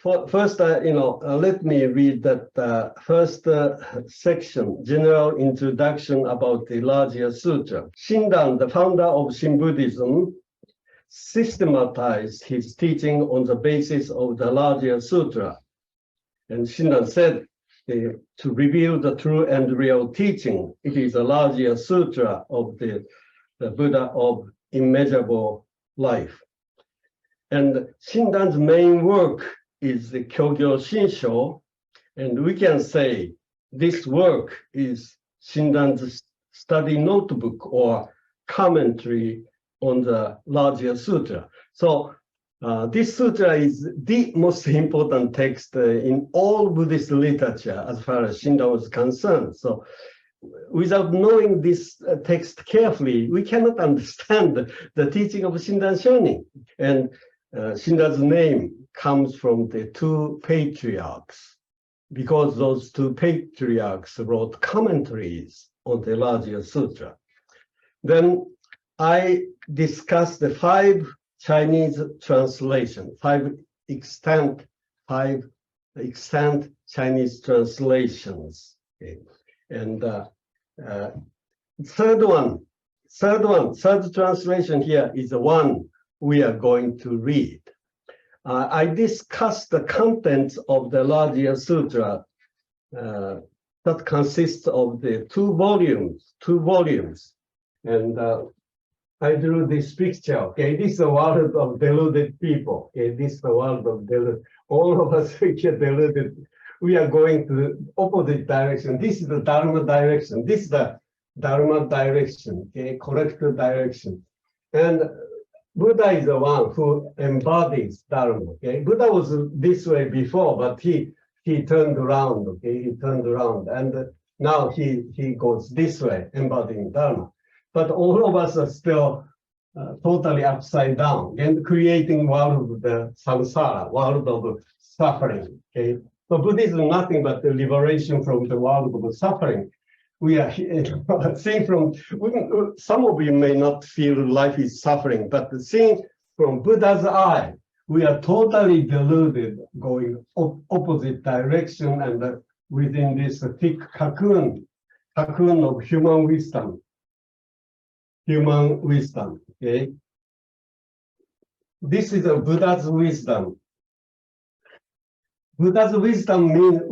first, let me read that first section, general introduction about the Larger Sutra. Shindan, the founder of Shin Buddhism, systematized his teaching on the basis of the Larger Sutra. And Shindan said, to reveal the true and real teaching, it is a Larger Sutra of the Buddha of immeasurable life. And Shindan's main work is the Kyogyo Shinsho, and we can say this work is Shindan's study notebook or commentary on the Larger Sutra. So this sutra is the most important text in all Buddhist literature as far as Shindan was concerned. So without knowing this text carefully, we cannot understand the teaching of Shindan Shonin. And Shindan's name comes from the two patriarchs, because those two patriarchs wrote commentaries on the Larger Sutra. Then I discussed the 5 Chinese translation, 5 extant Chinese translations. Okay. And third translation here is the one we are going to read. I discussed the contents of the Larger Sutra that consists of the two volumes. And I drew this picture. Okay, this is the world of deluded people. Okay, this is the world of deluded. All of us get deluded. We are going to the opposite direction. This is the Dharma direction. This is the Dharma direction. Okay, correct direction. And Buddha is the one who embodies Dharma. Okay, Buddha was this way before, but he turned around. Okay, he turned around, and now he goes this way, embodying Dharma. But all of us are still totally upside down and creating world of the samsara, world of suffering. Okay, so Buddhism is nothing but the liberation from the world of suffering. We are seeing from, some of you may not feel life is suffering, but seeing from Buddha's eye, we are totally deluded, going opposite direction, and within this thick cocoon of human wisdom. Okay? This is a Buddha's wisdom. Buddha's wisdom means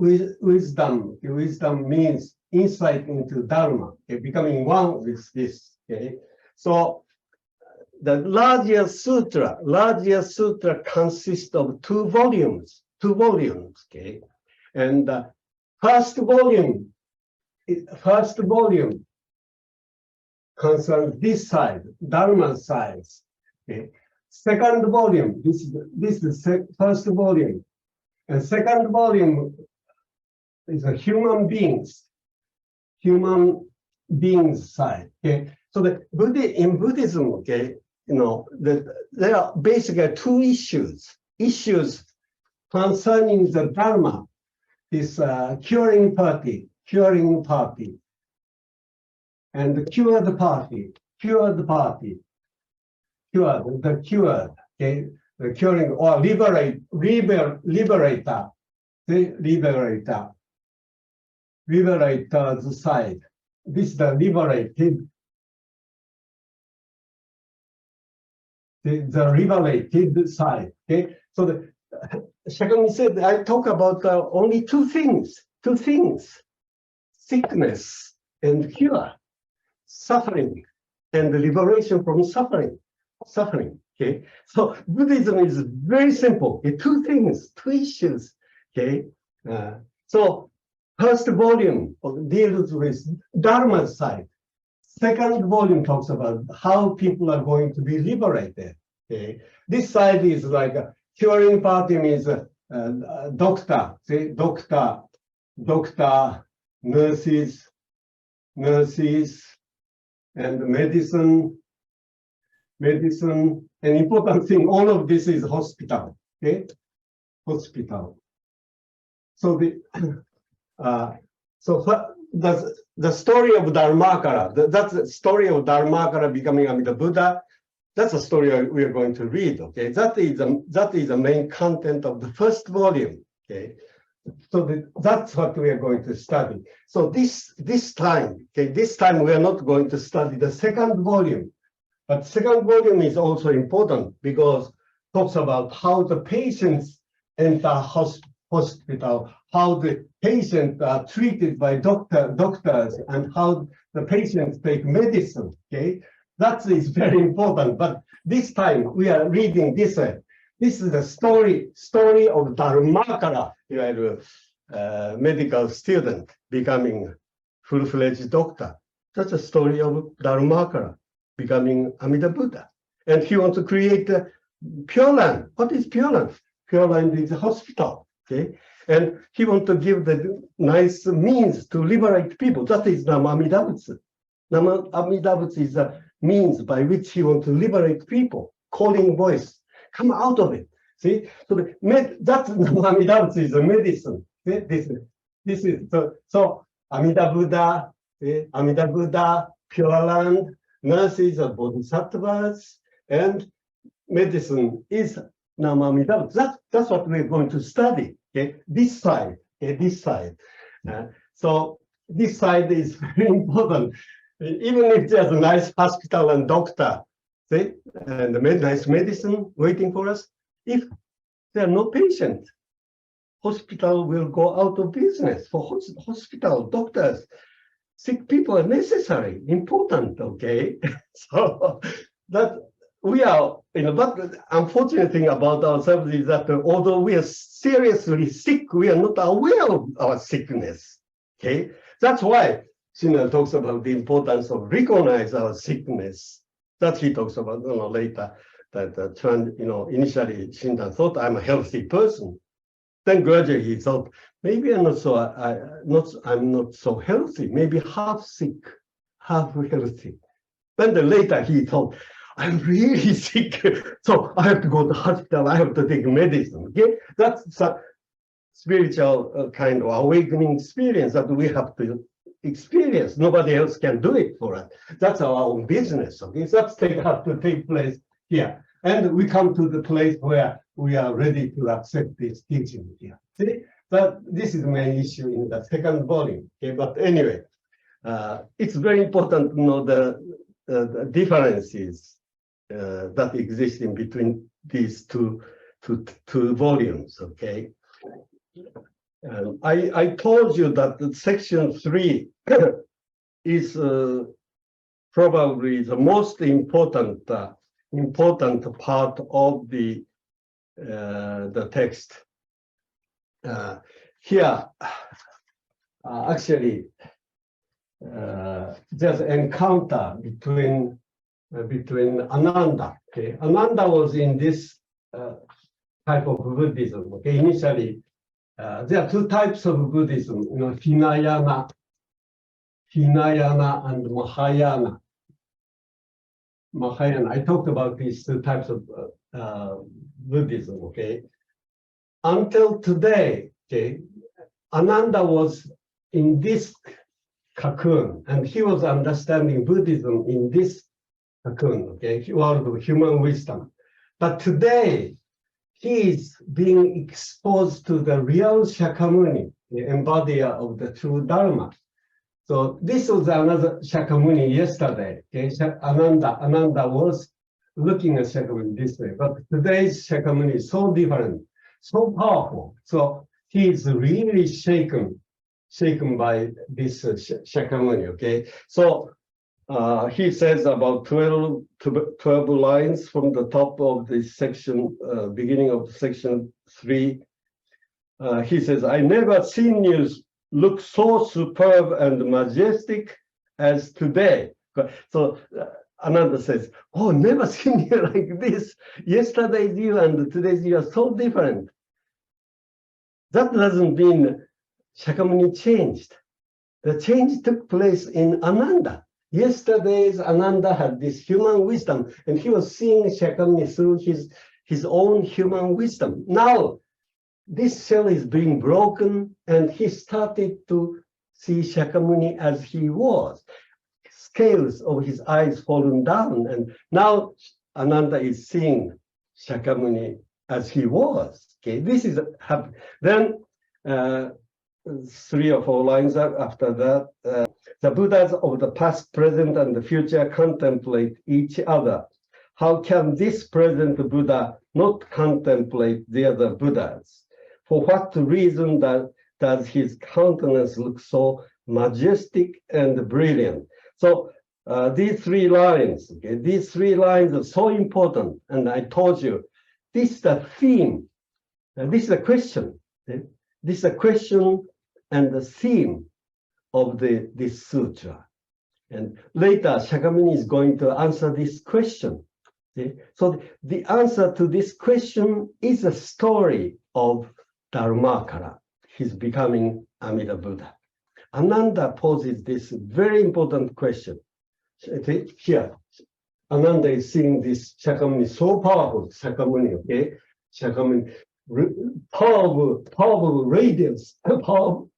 wisdom. Wisdom means insight into Dharma, okay, becoming one with this. Okay, so the Larger Sutra consists of two volumes. Okay, and the first volume concerns this side, Dharma side. Okay, second volume, this is the first volume, and second volume is a human beings side. Okay, so in Buddhism, okay, there are basically two issues concerning the Dharma. This curing party, and the cured party, okay, the curing or liberator's side. This is the liberated, the liberated side. Okay, so the Shakyamuni said, I talk about only two things, sickness and cure, suffering and liberation from suffering. Okay, so Buddhism is very simple. Okay? Two things, two issues. Okay, so first volume deals with Dharma side. Second volume talks about how people are going to be liberated. Okay, this side is like a curing party means doctor, see, doctor, nurses, and medicine. An important thing, all of this is hospital. Okay, hospital. So the story of Dharmakara, that's the story of Dharmakara becoming the Buddha. that's a story we are going to read. Okay, that is the main content of the first volume. Okay, so that's what we are going to study. So this time, okay, this time we are not going to study the second volume, but second volume is also important because it talks about how the patients enter hospital, how the patients are treated by doctors, and how the patients take medicine. Okay, that is very important. But this time we are reading this way. This is the story of Dharmakara, medical student becoming full-fledged doctor. That's a story of Dharmakara becoming Amida Buddha. And he wants to create a Pure Land. What is Pure Land? Pure Land is a hospital. Okay, and he wants to give the nice means to liberate people. That is Nama Amida Butsu. Nama Amida Butsu is a means by which he wants to liberate people, calling voice. Come out of it. See, so that's Amida Butsu is a medicine. See? This is so Amida Buddha, Amida Buddha, Pure Land, nurses are bodhisattvas, and medicine is Nama Amida Butsu. That's what we're going to study. Okay, this side. Okay, this side. So this side is very important. Even if there's a nice hospital and doctor, see, and nice medicine waiting for us, if there are no patients, hospital will go out of business. For hospital, doctors, sick people are necessary, important, okay? So that we are, but the unfortunate thing about ourselves is that although we are seriously sick, we are not aware of our sickness, okay? That's why Shinran talks about the importance of recognize our sickness. That he talks about later, that initially Shinran thought I'm a healthy person. Then gradually he thought, maybe I'm not so healthy, maybe half sick, half healthy. Then later he thought, I'm really sick, so I have to go to the hospital, I have to take medicine. Okay, that's a spiritual kind of awakening experience that we have to experience. Nobody else can do it for us. That's our own business. Okay, so that's have to take place here, and we come to the place where we are ready to accept this teaching here. See, but this is the main issue in the second volume. Okay, but anyway, it's very important to know the differences that exist in between these two volumes. Okay. I told you that section 3 is probably the most important part of the text. Here, actually, there's an encounter between Ananda. Okay, Ananda was in this type of Buddhism. Okay, initially. There are two types of Buddhism, Hinayana and Mahayana. I talked about these two types of Buddhism, okay? Until today, okay, Ananda was in this cocoon, and he was understanding Buddhism in this cocoon, okay, world of human wisdom. But today, he is being exposed to the real Shakyamuni, the embodier of the true Dharma. So this was another Shakyamuni yesterday. Okay? Ananda was looking at Shakyamuni this way, but today's Shakyamuni is so different, so powerful. So he is really shaken by this Shakyamuni. Okay, so he says about 12 lines from the top of this section, beginning of section 3. He says, I never seen you look so superb and majestic as today. So Ananda says, oh, never seen you like this. Yesterday's you and today's you are so different. That doesn't mean Shakyamuni changed. The change took place in Ananda. Yesterday's Ananda had this human wisdom, and he was seeing Shakyamuni through his own human wisdom. Now, this shell is being broken, and he started to see Shakyamuni as he was. Scales of his eyes fallen down, and now Ananda is seeing Shakyamuni as he was. Okay, this is then 3 or 4 lines after that. The Buddhas of the past, present, and the future contemplate each other. How can this present Buddha not contemplate the other Buddhas? For what reason does his countenance look so majestic and brilliant? So these 3 lines, okay, these 3 lines are so important. And I told you, this is the theme. This is a question. Okay? This is a question and the theme of this sutra. And later, Shakyamuni is going to answer this question. Okay? So the answer to this question is a story of Dharmakara. He's becoming Amida Buddha. Ananda poses this very important question. Here, Ananda is seeing this Shakyamuni, so powerful, Shakyamuni, okay? Shakyamuni, powerful radiance, powerful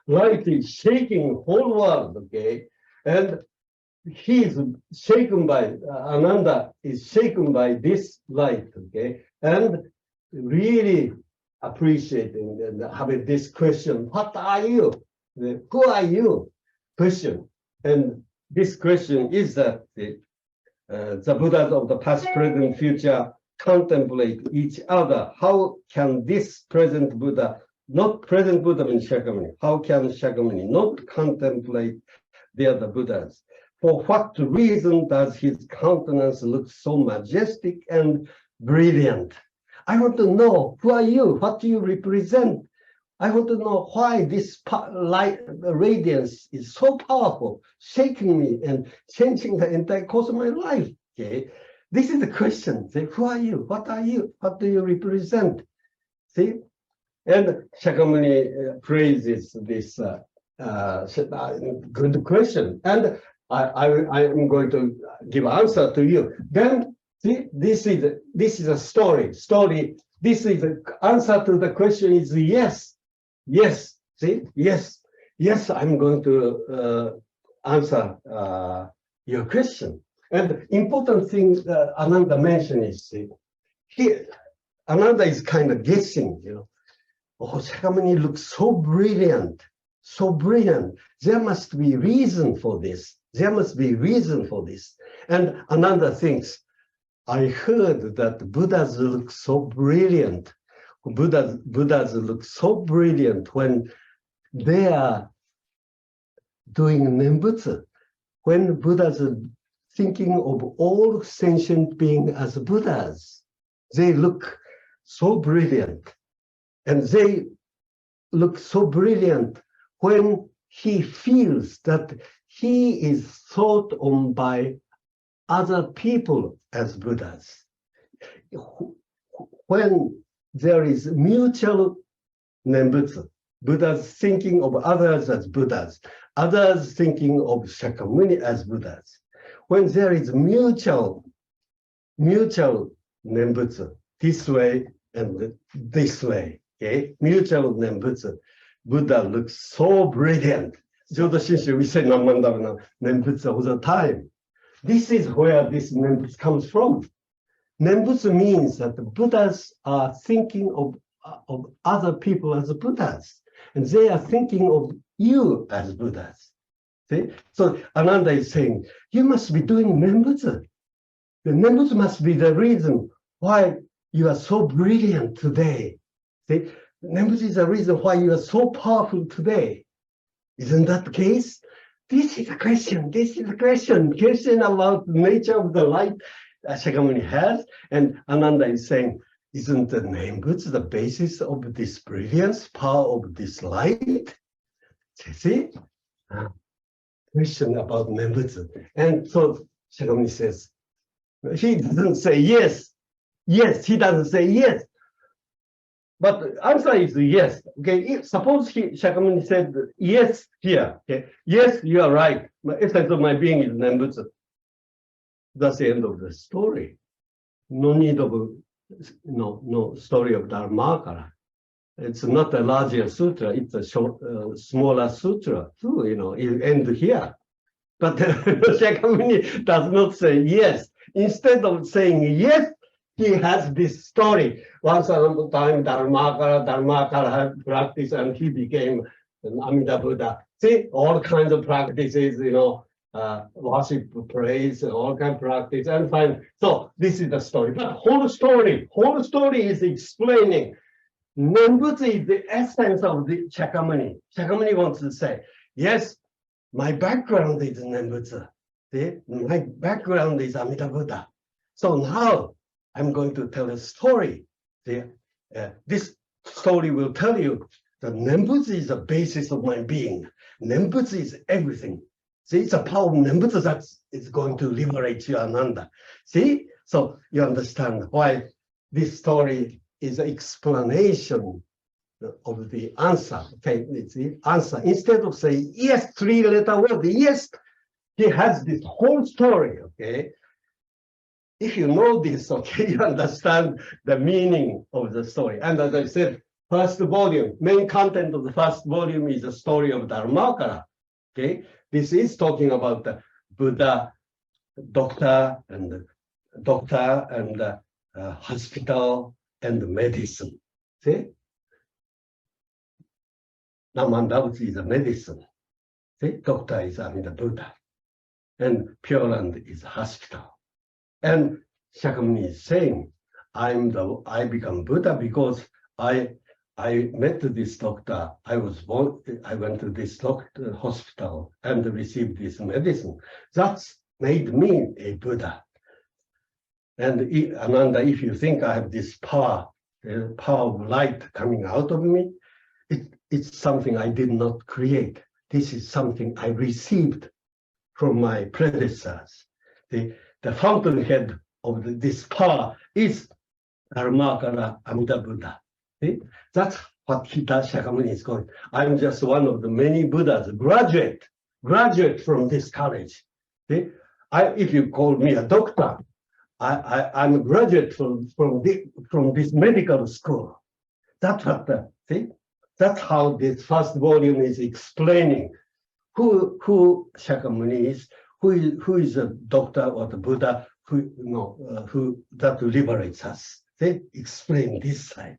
light is shaking whole world, okay? And he is shaken by, Ananda is shaken by this light, okay? And really appreciating and having this question, what are you? Who are you? Question. And this question is that the Buddhas of the past, present, future contemplate each other. How can this present Buddha, not present Buddha means Shakyamuni, how can Shakyamuni not contemplate the other Buddhas? For what reason does his countenance look so majestic and brilliant? I want to know, who are you? What do you represent? I want to know why this light radiance is so powerful, shaking me and changing the entire course of my life. Okay, this is the question. Say, who are you? What are you? What do you represent? See, and Shakyamuni praises this good question, and I am going to give answer to you. Then see, this is a story. This is the answer to the question is yes. Yes, see, yes, I'm going to answer your question. And important thing Ananda mentioned is, see, here, Ananda is kind of guessing, you know, oh, Shakyamuni looks so brilliant, so brilliant. There must be reason for this. There must be reason for this. And Ananda thinks, I heard that Buddhas look so brilliant. Buddhas look so brilliant when they are doing Nembutsu. When Buddhas are thinking of all sentient beings as Buddhas, they look so brilliant. And they look so brilliant when he feels that he is thought on by other people as Buddhas. When there is mutual Nembutsu, Buddhas thinking of others as Buddhas, others thinking of Shakyamuni as Buddhas. When there is mutual Nembutsu, this way and this way, okay? Mutual Nembutsu, Buddha looks so brilliant. Jodo Shinshu, we say Namandavana Nembutsu all the time. This is where this Nembutsu comes from. Nembutsu means that the Buddhas are thinking of other people as Buddhas, and they are thinking of you as Buddhas. See? So Ananda is saying, you must be doing Nembutsu. The Nembutsu must be the reason why you are so brilliant today. See? Nembutsu is the reason why you are so powerful today. Isn't that the case? This is a question. This is a question. Question about the nature of the light Shakyamuni has, and Ananda is saying, isn't the Nembutsu the basis of this brilliance, power of this light? See? Question about Nembutsu. And so Shakyamuni says, he doesn't say yes. Yes, he doesn't say yes. But the answer is yes. Okay, suppose Shakyamuni said yes here. Okay, yes, you are right. The essence of my being is Nembutsu. That's the end of the story. No need of no story of Dharmakara. It's not a larger sutra. It's a short, smaller sutra too. You know, it ends here. But Shakyamuni does not say yes. instead of saying yes, he has this story. Once upon a time, Dharmakara had practice and he became an Amida Buddha. See, all kinds of practices, worship, praise, all kinds of practice, and fine. So this is the story. But whole story is explaining Nembutsu is the essence of the Shakyamuni. Shakyamuni wants to say, yes, my background is Nembutsu. See? My background is Amida Buddha. So now I'm going to tell a story. See? This story will tell you that Nembutsu is the basis of my being. Nembutsu is everything. See, it's a power of Nembutsu that is going to liberate you, Ananda. See? So you understand why this story is an explanation of the answer. Okay, it's the answer. Instead of saying yes, three-letter word, yes, he has this whole story. Okay, if you know this, okay, you understand the meaning of the story. And as I said, first volume, main content of the first volume is the story of Dharmakara. Okay, this is talking about the Buddha, doctor, and hospital and medicine. See, Namandavati is a medicine. See, doctor is Amida Buddha, and Pure Land is hospital. And Shakyamuni is saying, I become Buddha because I met this doctor. I went to this doctor hospital and received this medicine. That's made me a Buddha. And Ananda, if you think I have this power, the power of light coming out of me, it's something I did not create. This is something I received from my predecessors. The fountainhead of this power is Dharmakara Amida Buddha. See? That's what Shakyamuni is going. I'm just one of the many Buddhas, graduate from this college. See? If you call me a doctor, I'm a graduate from this medical school. That's what see? That's how this first volume is explaining who Shakyamuni is, who is a doctor or the Buddha who that liberates us. They explain this side.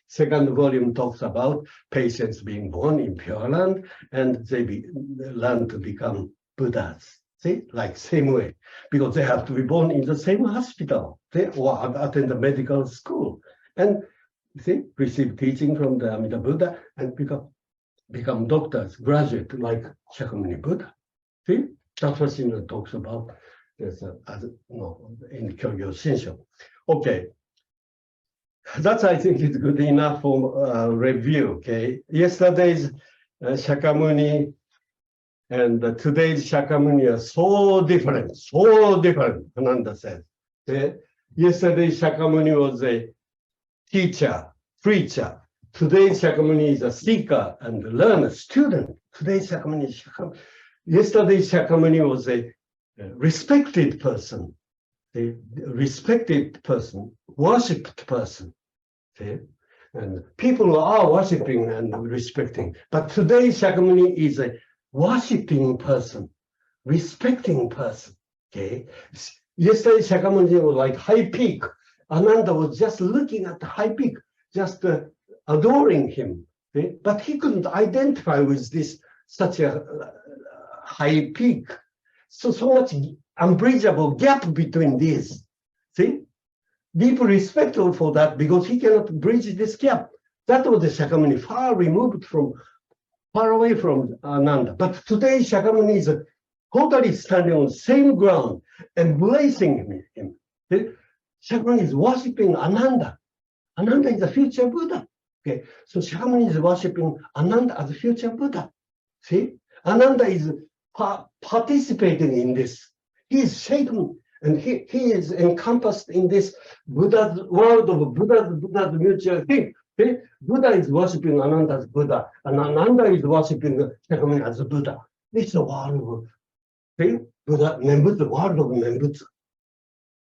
Second volume talks about patients being born in Pure Land and they learn to become Buddhas. See, like same way, because they have to be born in the same hospital, or attend the medical school, and see, receive teaching from the Amida Buddha and become doctors, graduate like Shakyamuni Buddha. See, that's what Shinran talks about. There's in Kyogyo Shinsho. Okay, that's I think is good enough for review. Okay, yesterday's Shakyamuni and today's Shakyamuni are so different, Ananda says. Yesterday Shakyamuni was a teacher, preacher. Today's Shakyamuni is a seeker and learner, student. Today's Shakyamuni, yesterday's Shakyamuni was a respected person, worshipped person. See? And people are worshipping and respecting. But today's Shakyamuni is a worshipping person, respecting person. Okay. Yesterday Shakyamuni was like high peak. Ananda was just looking at the high peak, just adoring him. Okay? But he couldn't identify with this such a high peak. So much unbridgeable gap between these. See? Deep respect for that because he cannot bridge this gap. That was the Shakyamuni, far away from Ananda. But today Shakyamuni is totally standing on the same ground, embracing him. See? Shakyamuni is worshipping Ananda. Ananda is the future Buddha. Okay, so Shakyamuni is worshipping Ananda as a future Buddha. See, Ananda is participating in this. He is shaken and he is encompassed in this Buddha's world of Buddha's mutual thing. Okay? Buddha is worshipping Ananda as Buddha, and Ananda is worshipping Shakyamuni as a Buddha. This is the world of Buddha, Nembutsu, world of Nembutsu.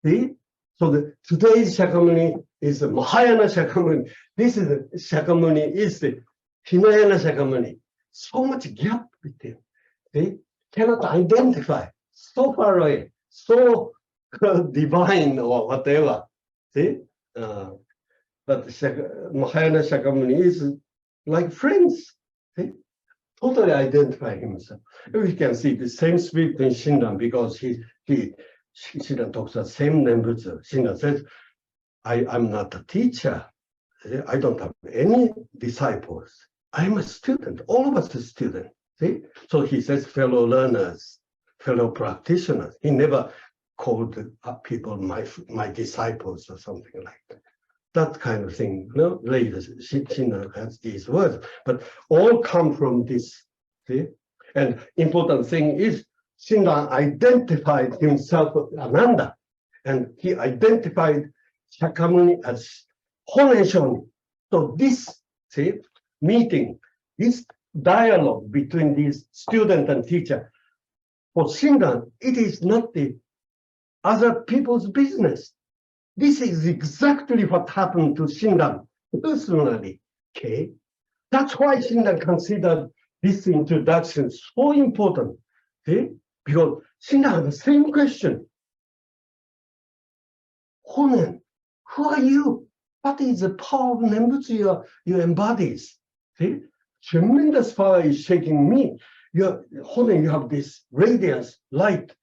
See? So today's Shakyamuni is the Mahayana Shakyamuni. This is the Shakyamuni is the Hinayana Shakyamuni. So much gap between. They cannot identify. So far away. So divine or whatever. See? But Mahayana Shakyamuni is like friends. See? Totally identify himself. We can see the same spirit in Shinran because Shinran talks the same Nembutsu. Shinran says, I'm not a teacher. I don't have any disciples. I'm a student. All of us are students. See? So he says fellow learners, fellow practitioners. He never called people my disciples or something like that. That kind of thing. Later, Shinran has these words, but all come from this. See? And important thing is Shinran identified himself with Ananda, and he identified Shakyamuni as Honen. So this meeting, this dialogue between these student and teacher, for Shinran, it is not the other people's business. This is exactly what happened to Shinran personally. Okay, that's why Shinran considered this introduction so important. Okay, because Shinran had the same question. Honen, who are you? What is the power of Nembutsu you embodies? See? Tremendous power is shaking me. Honen, you have this radiance, light,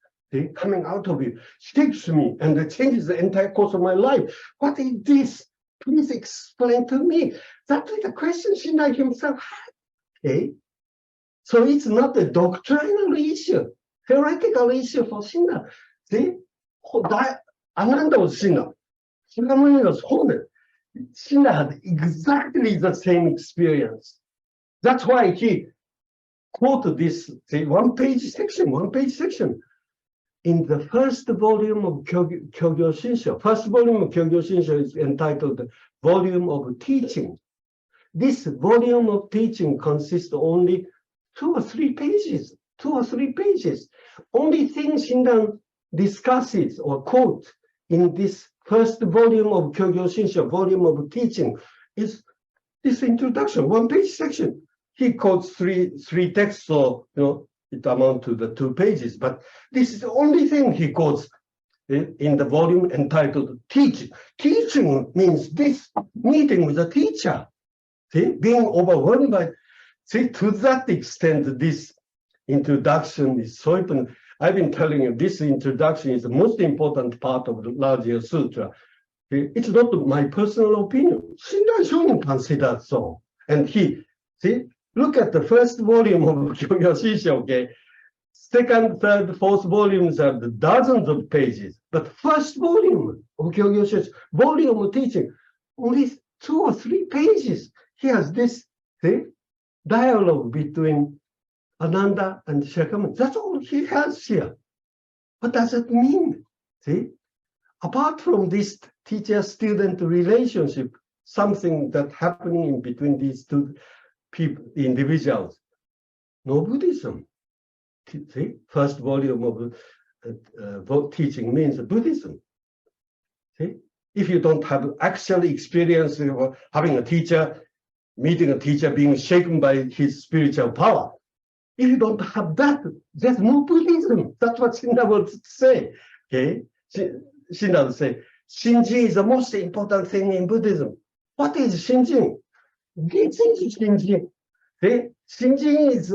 coming out of you, shakes me, and it changes the entire course of my life. What is this? Please explain to me. That is the question Shinran himself had. Okay? So it's not a doctrinal issue, theoretical issue for Shinran. See? Ananda was Shinran. Shakyamuni was Honen. Shinran had exactly the same experience. That's why he quoted this one-page section. In the first volume of Kyogyo Shinsho. First volume of Kyogyo Shinsho is entitled Volume of Teaching. This volume of teaching consists only 2 or 3 pages. Only thing Shinran discusses or quotes in this first volume of Kyogyo Shinsho, volume of teaching, is this introduction, 1-page section. He quotes three texts, so it amounts to the 2 pages. But this is the only thing he quotes in the volume entitled Teaching. Teaching means this meeting with a teacher. See, being overwhelmed by. See, to that extent, this introduction is so important. I've been telling you this introduction is the most important part of the larger sutra. It's not my personal opinion. Shinran Shonin considered so. And look at the first volume of Kyogyo Shinsho, okay? Second, third, fourth volumes have dozens of pages. But first volume of Kyogyo Shinsho, volume of teaching, only 2 or 3 pages. He has this dialogue between Ananda and Shakyamuni. That's all he has here. What does it mean? See? Apart from this teacher-student relationship, something that happening in between these two people, individuals, no Buddhism. See? First volume of teaching means Buddhism. See? If you don't have actual experience of having a teacher, meeting a teacher, being shaken by his spiritual power, if you don't have that, there's no Buddhism. That's what Shinran would say. Okay? Shinran would say, Shinjin is the most important thing in Buddhism. What is Shinjin? This is Shinjin. See? Shinjin is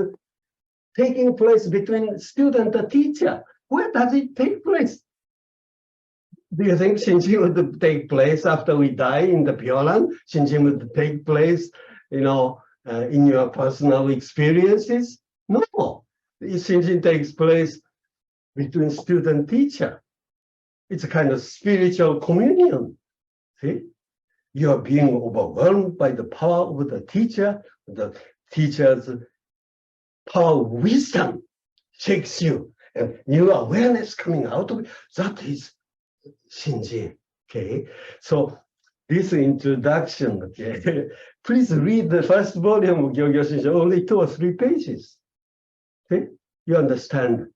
taking place between student and teacher. Where does it take place? Do you think Shinjin would take place after we die in the Pure Land? Shinjin would take place, in your personal experiences? No. Shinjin takes place between student and teacher. It's a kind of spiritual communion. See? You are being overwhelmed by the power of the teacher's power of wisdom shakes you, and new awareness coming out of it. That is Shinjin. Okay, so this introduction. Okay, please read the first volume of Kyogyo Shinsho, only 2 or 3 pages. Okay, you understand.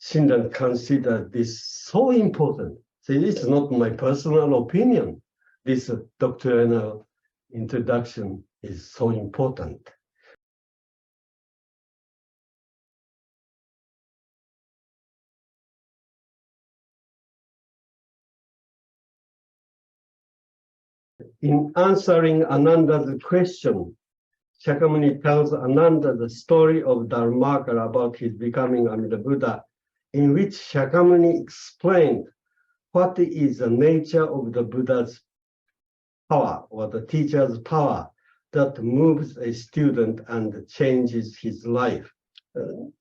Shinran considered this so important. See, it's not my personal opinion. This doctrinal introduction is so important. In answering Ananda's question, Shakyamuni tells Ananda the story of Dharmakara about his becoming Amida Buddha, in which Shakyamuni explained what is the nature of the Buddha's power or the teacher's power that moves a student and changes his life.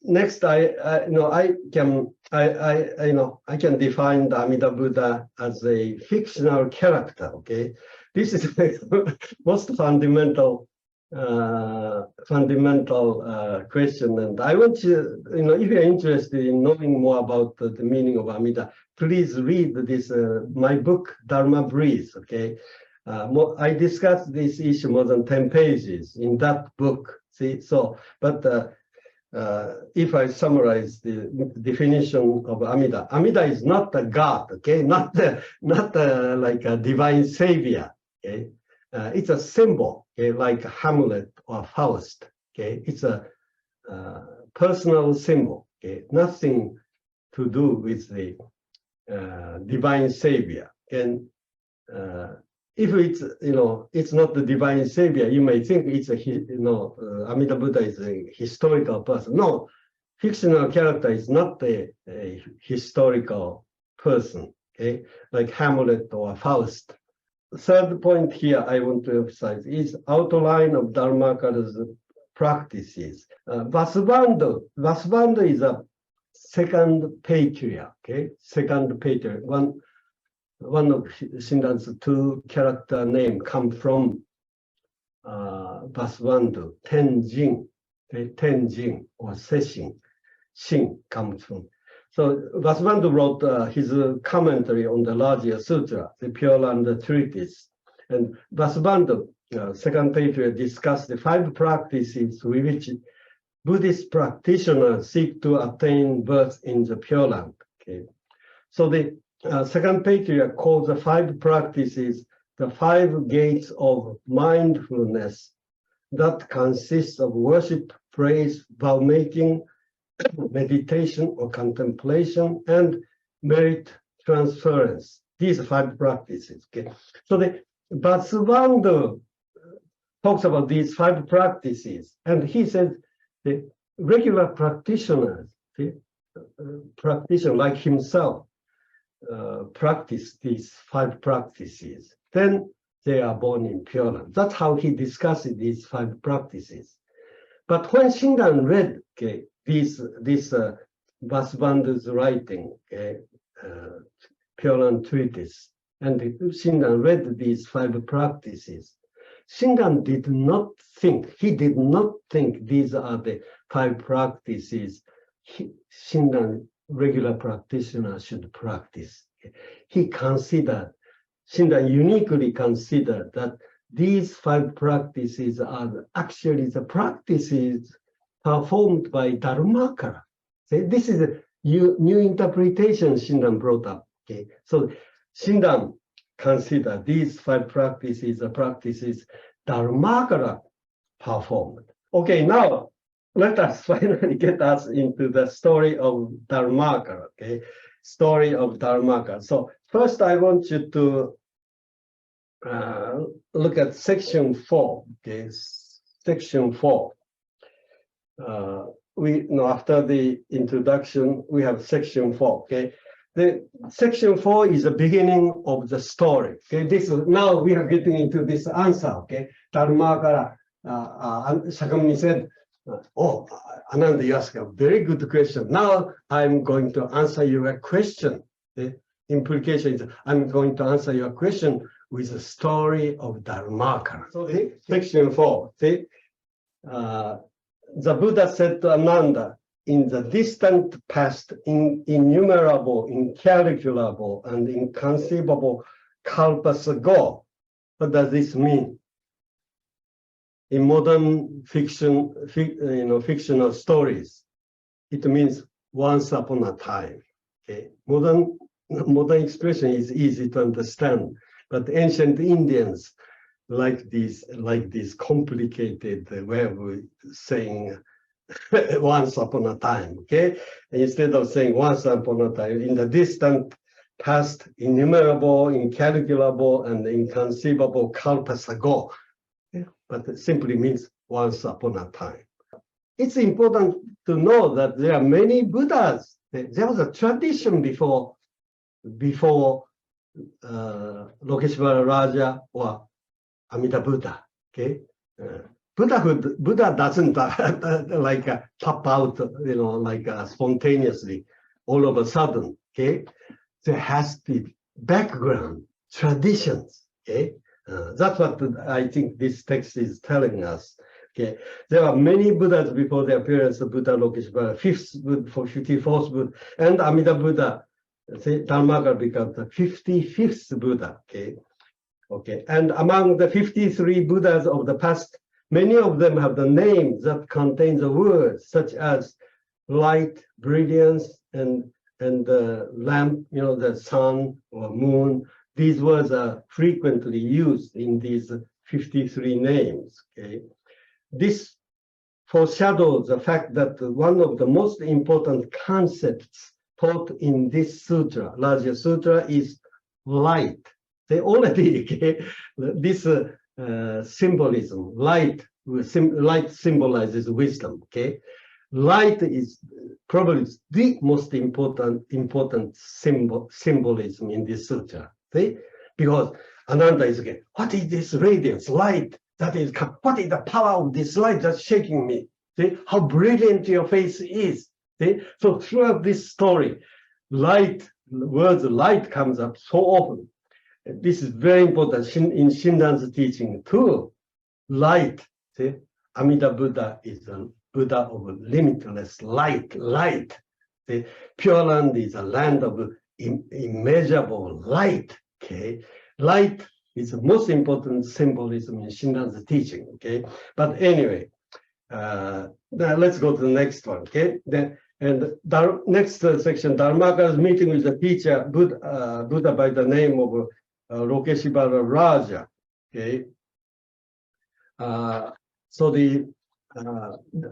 Next, I can define the Amida Buddha as a fictional character. Okay, this is the most fundamental question, and I want you, if you're interested in knowing more about the meaning of Amida, please read this my book Dharma Breeze. Okay, I discussed this issue more than 10 pages in that book. See, so but. If I summarize the definition of Amida, Amida is not a god, okay, not like a divine savior, okay. It's a symbol, okay, like Hamlet or Faust, okay. It's a personal symbol, okay, nothing to do with the divine savior. And if it's it's not the divine savior, you may think it's a Amida Buddha is a historical person. No, fictional character is not a historical person. Okay, like Hamlet or Faust. Third point here I want to emphasize is outline of Dharmakara's practices. Vasubandhu is a second patriarch. Okay, second patriarch. One of Shinran's two character name come from Vasubandhu, Tenjin or Sesshin. Shin comes from. So Vasubandhu wrote his commentary on the larger sutra, the Pure Land Treatise. And Vasubandhu, second patriarch, discussed the 5 practices with which Buddhist practitioners seek to attain birth in the Pure Land. Okay. So the second patriarch calls the 5 practices the 5 gates of mindfulness that consist of worship, praise, vow-making, meditation or contemplation, and merit transference. These are 5 practices. Okay, so the Vasubandhu talks about these 5 practices, and he says the regular practitioners, practitioner like himself, practice these 5 practices, then they are born in Pure Land. That's how he discusses these 5 practices. But when Shinran read this Vasubandhu's writing, Pure Land Treatise, and Shinran read these 5 practices, Shinran did not think these are the 5 practices Shinran regular practitioner should practice. Shinran uniquely considered that these 5 practices are actually the practices performed by Dharmakara. See, this is a new interpretation Shinran brought up. Okay, so Shinran considered these 5 practices are practices Dharmakara performed. Okay, now let us finally get us into the story of Dharmakara. Okay, story of Dharmakara. So first, I want you to look at section 4. Okay, section 4. After the introduction, we have section 4. Okay, the section 4 is the beginning of the story. Okay, now we are getting into this answer. Okay, Dharmakara. Shakyamuni said, "Oh, Ananda, you asked a very good question. Now I'm going to answer your question." The implication is I'm going to answer your question with the story of Dharmakara. So section 4. The Buddha said to Ananda, "In the distant past, innumerable, incalculable, and inconceivable kalpas ago." What does this mean? In modern fiction, fictional stories, it means once upon a time. Okay, modern expression is easy to understand, but ancient Indians like this complicated way of saying once upon a time. Okay, and instead of saying once upon a time, in the distant past innumerable, incalculable, and inconceivable kalpas ago. Yeah, but it simply means once upon a time. It's important to know that there are many Buddhas. There was a tradition before Lokeshvara Raja or Amida Buddha. Okay, Buddha doesn't like pop out, like spontaneously, all of a sudden. Okay, there has to be background traditions. Okay, that's what I think this text is telling us. Okay, there are many Buddhas before the appearance of Buddha Lokeshvara, 54th Buddha, and Amida Buddha. Dharmakara becomes the 55th Buddha. Okay, and among the 53 Buddhas of the past, many of them have the names that contain the words such as light, brilliance, and lamp, the sun or moon. These words are frequently used in these 53 names. Okay, this foreshadows the fact that one of the most important concepts taught in this sutra, larger sutra, is light. They already, this symbolism, light symbolizes wisdom. Okay, light is probably the most important symbolism in this sutra. See, because Ananda is again, what is this radiance, light? That is, what is the power of this light that's shaking me? See how brilliant your face is. See? So throughout this story, light, the words light comes up so often. This is very important in Shinran's teaching too. Light, see, Amida Buddha is a Buddha of limitless light. Light, see, Pure Land is a land of immeasurable light. Okay, light is the most important symbolism in Shinran's teaching. Okay, but anyway, now let's go to the next one. Okay, next section, Dharmakara's meeting with the teacher, Buddha by the name of Lokeshvara Raja. Okay,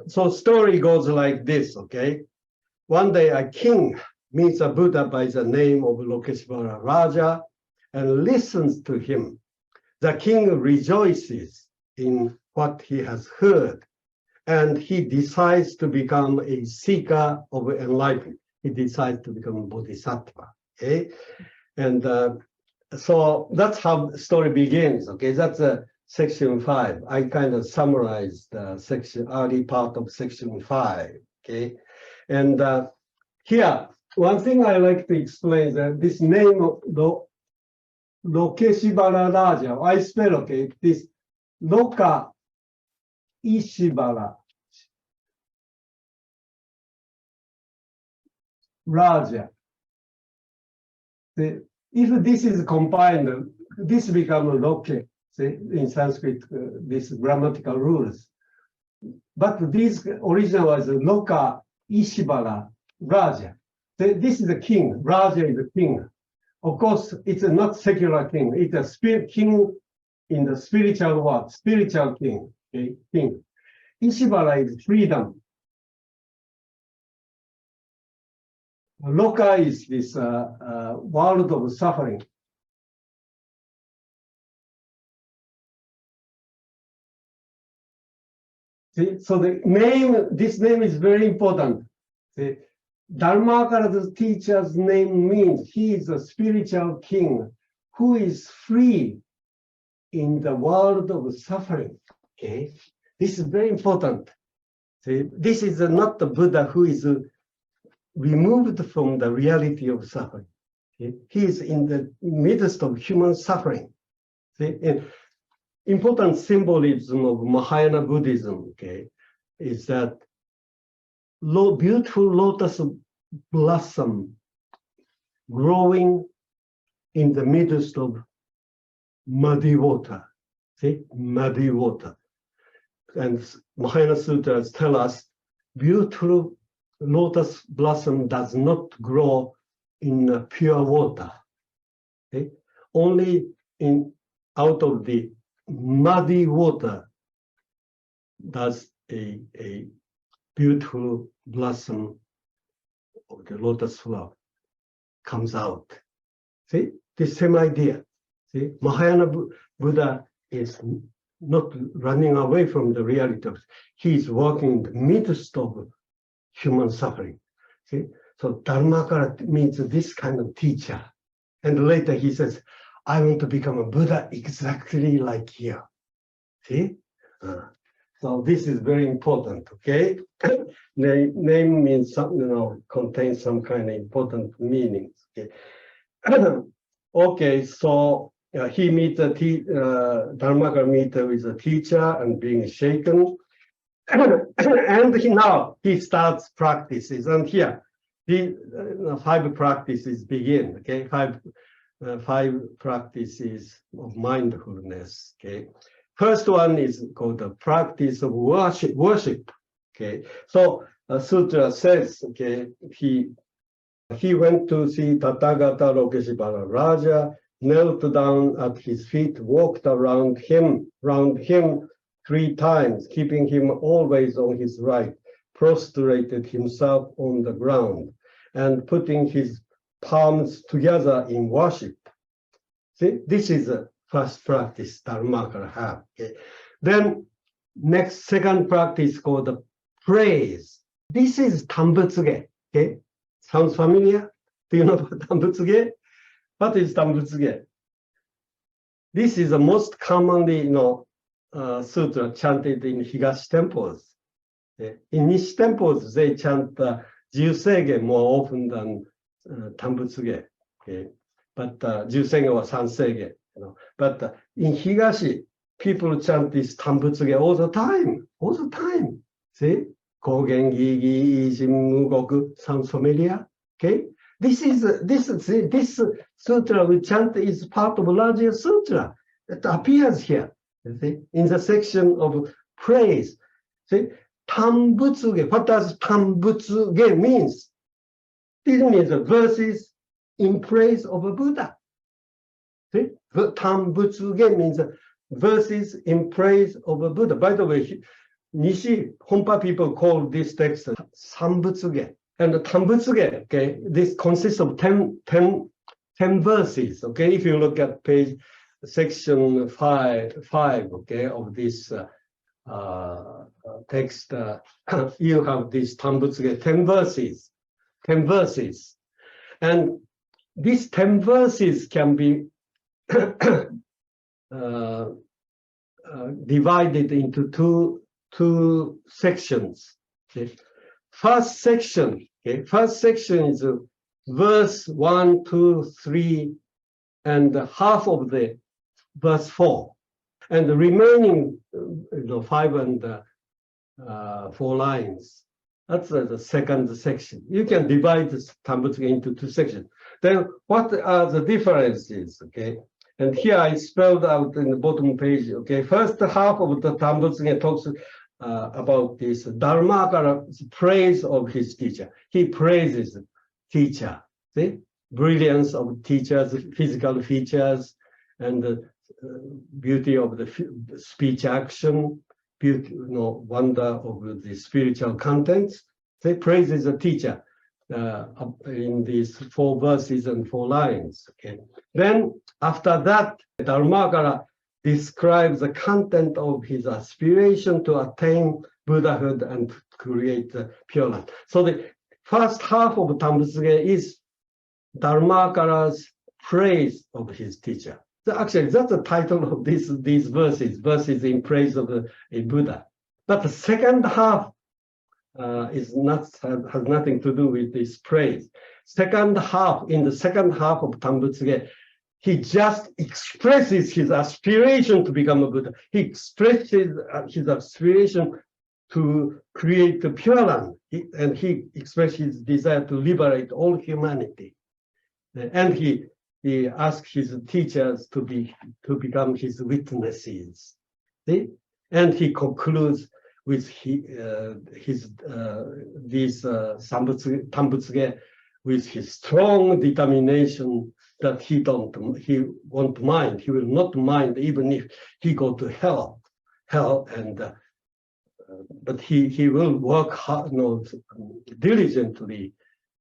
so story goes like this. Okay, one day a king meets a Buddha by the name of Lokeshvara Raja and listens to him. The king rejoices in what he has heard, and he decides to become a seeker of enlightenment. He decides to become a bodhisattva. Okay, and so that's how the story begins. Okay, that's section 5. I kind of summarized the early part of section 5. Okay, and here one thing I like to explain is that this name of Lokeshvara Raja, I spell, okay, this Loka Ishvara Raja. If this is combined, this becomes Loke, see, in Sanskrit, these grammatical rules. But this original was Loka Ishvara Raja. This is the king, Raja is the king. Of course, it's not secular king, it's a spirit king in the spiritual world, spiritual king. Okay, king. Ishvara is freedom. Loka is this world of suffering. See, so this name is very important. See, Dharmakara's teacher's name means he is a spiritual king who is free in the world of suffering. Okay, this is very important. See, this is not the Buddha who is removed from the reality of suffering. Okay? He is in the midst of human suffering. See, and important symbolism of Mahayana Buddhism, okay, is that beautiful lotus blossom growing in the midst of muddy water. See, muddy water. And Mahayana Sutras tell us beautiful lotus blossom does not grow in pure water. Okay? Only out of the muddy water does a beautiful blossom of the lotus flower comes out. See, the same idea. See, Mahayana Buddha is not running away from the reality of, he is working in the midst of human suffering. See, so Dharmakara means this kind of teacher. And later he says, I want to become a Buddha exactly like you. See? So this is very important, okay? Name means something, contains some kind of important meanings. Okay, okay, so he meets Dharmakara meets with a teacher and being shaken. And now he starts practices. And here, the 5 practices begin, okay? 5 practices of mindfulness, okay? First one is called the practice of worship, okay? So Sutra says, okay, he went to see Tathagata Lokeshvara Raja, knelt down at his feet, walked round him 3 times, keeping him always on his right, prostrated himself on the ground, and putting his palms together in worship. See, this is the first practice Dharmakara have. Okay. Then second practice called the praise. This is Tambutsuge. Okay, sounds familiar? Do you know about Tambutsuge? What is Tambutsuge? This is the most commonly, sutra chanted in Higashi temples. Okay. In Nishi temples, they chant Juseigen more often than Tambutsuge. Okay. But Juseigen or Sanseigen. But in Higashi, people chant this Tambutsuge all the time. See? Kogen, Gigi, Ijin, Mugoku, sounds familiar? Okay? This sutra we chant is part of a larger sutra that appears here. You see? In the section of praise. See? Tambutsuge. What does Tambutsuge means? This means verses in praise of a Buddha. See? Tambutsuge means verses in praise of a Buddha. By the way, Nishi Honpa people call this text Sambutsuge. And the Tambutsuge, okay, this consists of 10 verses, okay? If you look at section 5, okay, of this text, you have this Tambutsuge, 10 verses. And these 10 verses can be divided into two sections. Okay? First section is verse 1, 2, 3, and half of the verse 4, and the remaining 5 and 4 lines. That's the second section. You can divide this Tambutsuge into 2 sections. Then what are the differences? Okay, and here I spelled out in the bottom page. Okay, first half of the Tambutsuge talks about this Dharmakara's praise of his teacher. He praises teacher, see, brilliance of teachers, physical features, and the beauty of the speech action, beauty, wonder of the spiritual contents. He praises the teacher in these 4 verses and 4 lines. Okay. Then after that, Dharmakara describes the content of his aspiration to attain Buddhahood and create the Pure Land. So the first half of Tambutsuge is Dharmakara's praise of his teacher. So actually, that's the title of these verses in praise of a Buddha. But the second half has nothing to do with this praise. In the second half of Tambutsuge, he just expresses his aspiration to become a Buddha. He expresses his aspiration to create the Pure Land, and he expresses his desire to liberate all humanity. And he asks his teachers to become his witnesses. See? And he concludes with Tambutsuge with his strong determination that he won't mind. He will not mind even if he go to hell, and but he will work hard, diligently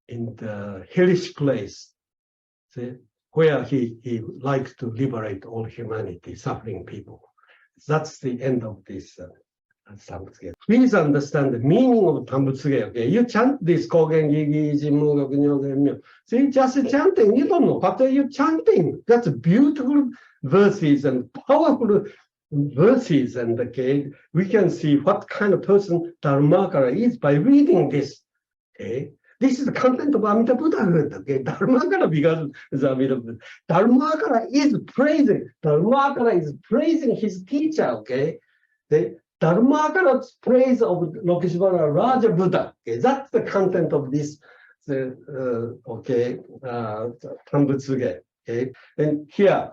in the hellish place. See? where he likes to liberate all humanity, suffering people. That's the end of this Tambutsuge. Please understand the meaning of Tambutsuge. Okay, you chant this Kogen Gigi Jimu Gakunyo. See, just chanting. You don't know what are you chanting. That's beautiful verses and powerful verses. And okay, we can see what kind of person Dharmakara is by reading this. Okay. This is the content of Amida Buddhahood. Okay, Dharmakara becomes the Amida Buddha. Dharmakara is praising his teacher. Okay, the Dharmakara's praise of Lokeshvara Raja Buddha. Okay, that's the content of this. Tambutsuge. Okay, and here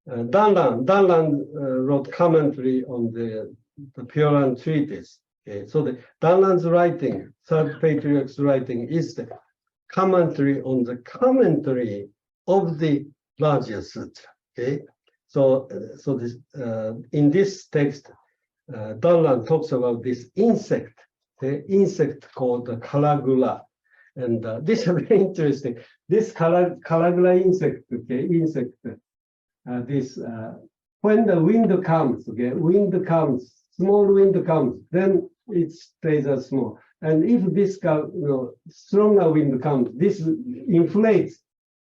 Danlan wrote commentary on the Pure Land Treatise. Okay, so the Danlan's writing, Third Patriarch's writing, is the commentary on the commentary of the larger sutra. Okay, so this in this text, Danlan talks about this insect, the insect called the Calagula, and this is very interesting. This Calagula insect, okay, when the wind comes, okay, small wind comes, then it stays as small. And if this stronger wind comes, this inflates,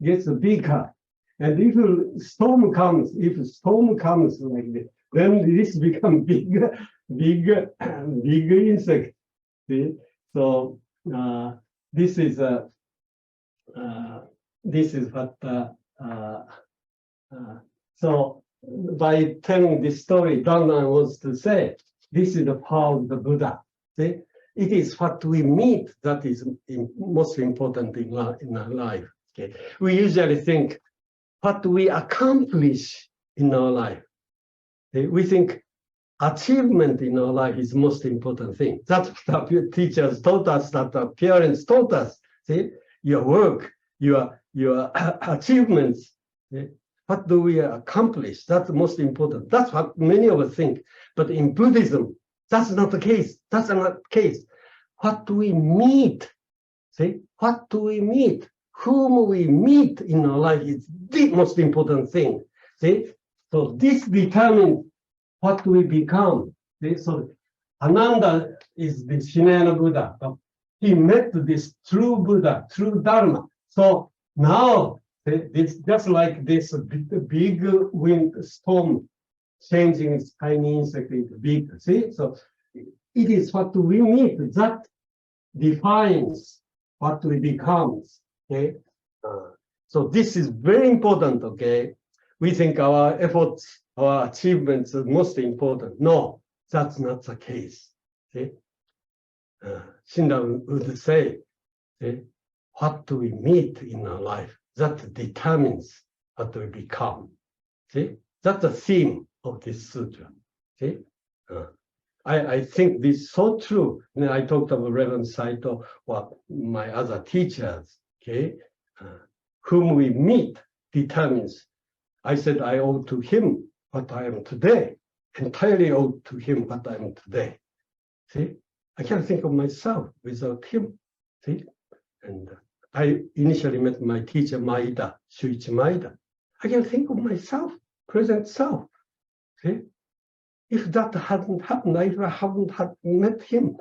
gets bigger. And if storm comes like this, then this becomes bigger insect. See? So this is what. So by telling this story, Danlan wants to say, this is the power of the Buddha. See? It is what we meet that is most important in our life. Okay? We usually think what we accomplish in our life. Okay? We think achievement in our life is the most important thing. That's what the teachers taught us, that the parents taught us. See? Your work, your achievements. See? What do we accomplish? That's the most important. That's what many of us think. But in Buddhism, that's not the case. That's not the case. What do we meet? See? What do we meet? Whom we meet in our life is the most important thing. See? So this determines what we become. See? So Ananda is the Shinayana Buddha. He met this true Buddha, true Dharma. So now, it's just like this big wind storm changing its tiny insect into big. See, so it is what we meet that defines what we become. Okay, so this is very important. Okay, we think our efforts, our achievements are most important. No, that's not the case. See, Shinran would say, see, what do we meet in our life? That determines what we become. See, that's the theme of this sutra. See, I think this is so true. And I talked about Reverend Saito or my other teachers. Okay, whom we meet determines. I said I owe to him what I am today. Entirely owe to him what I am today. See, I can't think of myself without him. See, and I initially met my teacher, Maida, Shuichi Maida. I can think of myself, present self. See? If that hadn't happened, if I haven't met him,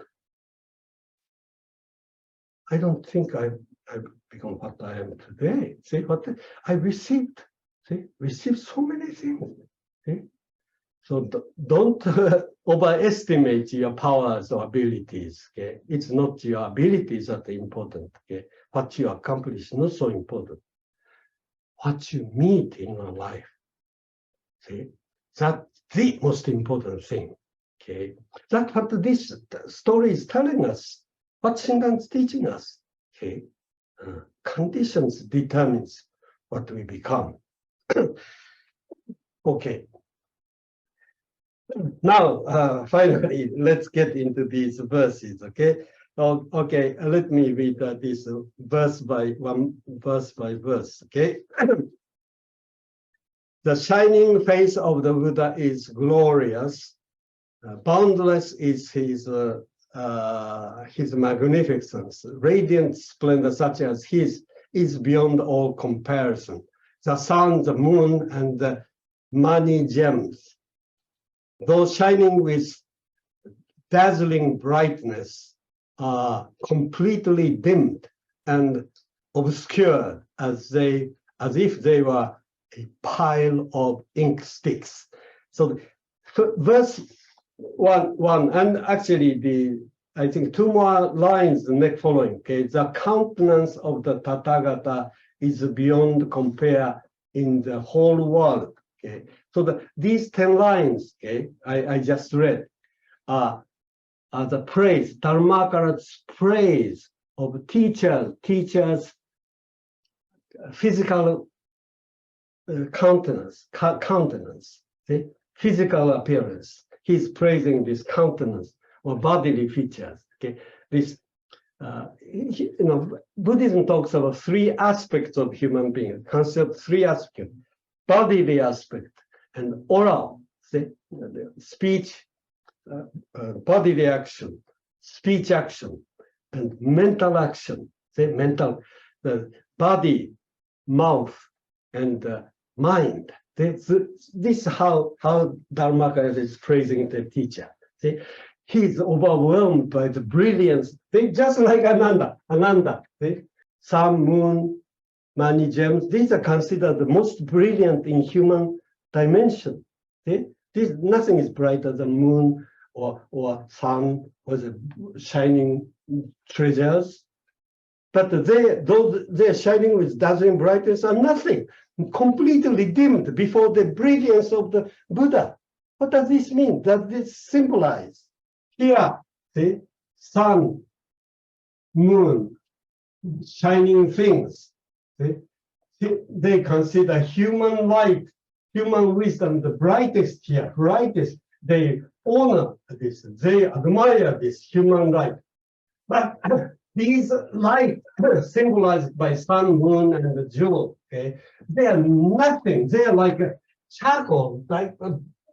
I don't think I've become what I am today. See what I received. See, received so many things. See? So don't overestimate your powers or abilities. Okay? It's not your abilities that are important. Okay? What you accomplish is not so important. What you meet in your life, see, that's the most important thing. Okay, that's what this story is telling us. What Shinran is teaching us. Okay, conditions determines what we become. Okay. Now, finally, let's get into these verses. Okay. Okay, let me read this verse by verse. Okay. The shining face of the Buddha is glorious. Boundless is his magnificence. Radiant splendor such as his is beyond all comparison. the sun, the moon, and the many gems, those shining with dazzling brightness, are completely dimmed and obscured as if they were a pile of ink sticks. So verse one, and actually I think two more lines the next following. Okay, the countenance of the Tathagata is beyond compare in the whole world. Okay, so these 10 lines, okay, I just read, are the praise, Dharmakara's praise of teachers' physical countenance, see? Physical appearance. He's praising this countenance or bodily features. Okay, this Buddhism talks about 3 aspects of human being. Concept 3 aspects: bodily aspect and oral, see? Speech, bodily action, speech action, and mental action. See? Mental, the body, mouth, and mind. This is how Dharmakara is praising the teacher. See, he's overwhelmed by the brilliance. They just like Ananda. See, sun, moon, many gems. These are considered the most brilliant in human dimension. See, nothing is brighter than moon or sun or the shining treasures. But they're shining with dazzling brightness are nothing, completely dimmed before the brilliance of the Buddha. What does this mean? Does this symbolize? Here, see, sun, moon, shining things. See? They consider human light, human wisdom, the brightest here, brightest. They honor this, they admire this human light. But these light symbolized by sun, moon, and the jewel, okay, they are nothing. They are like charcoal, like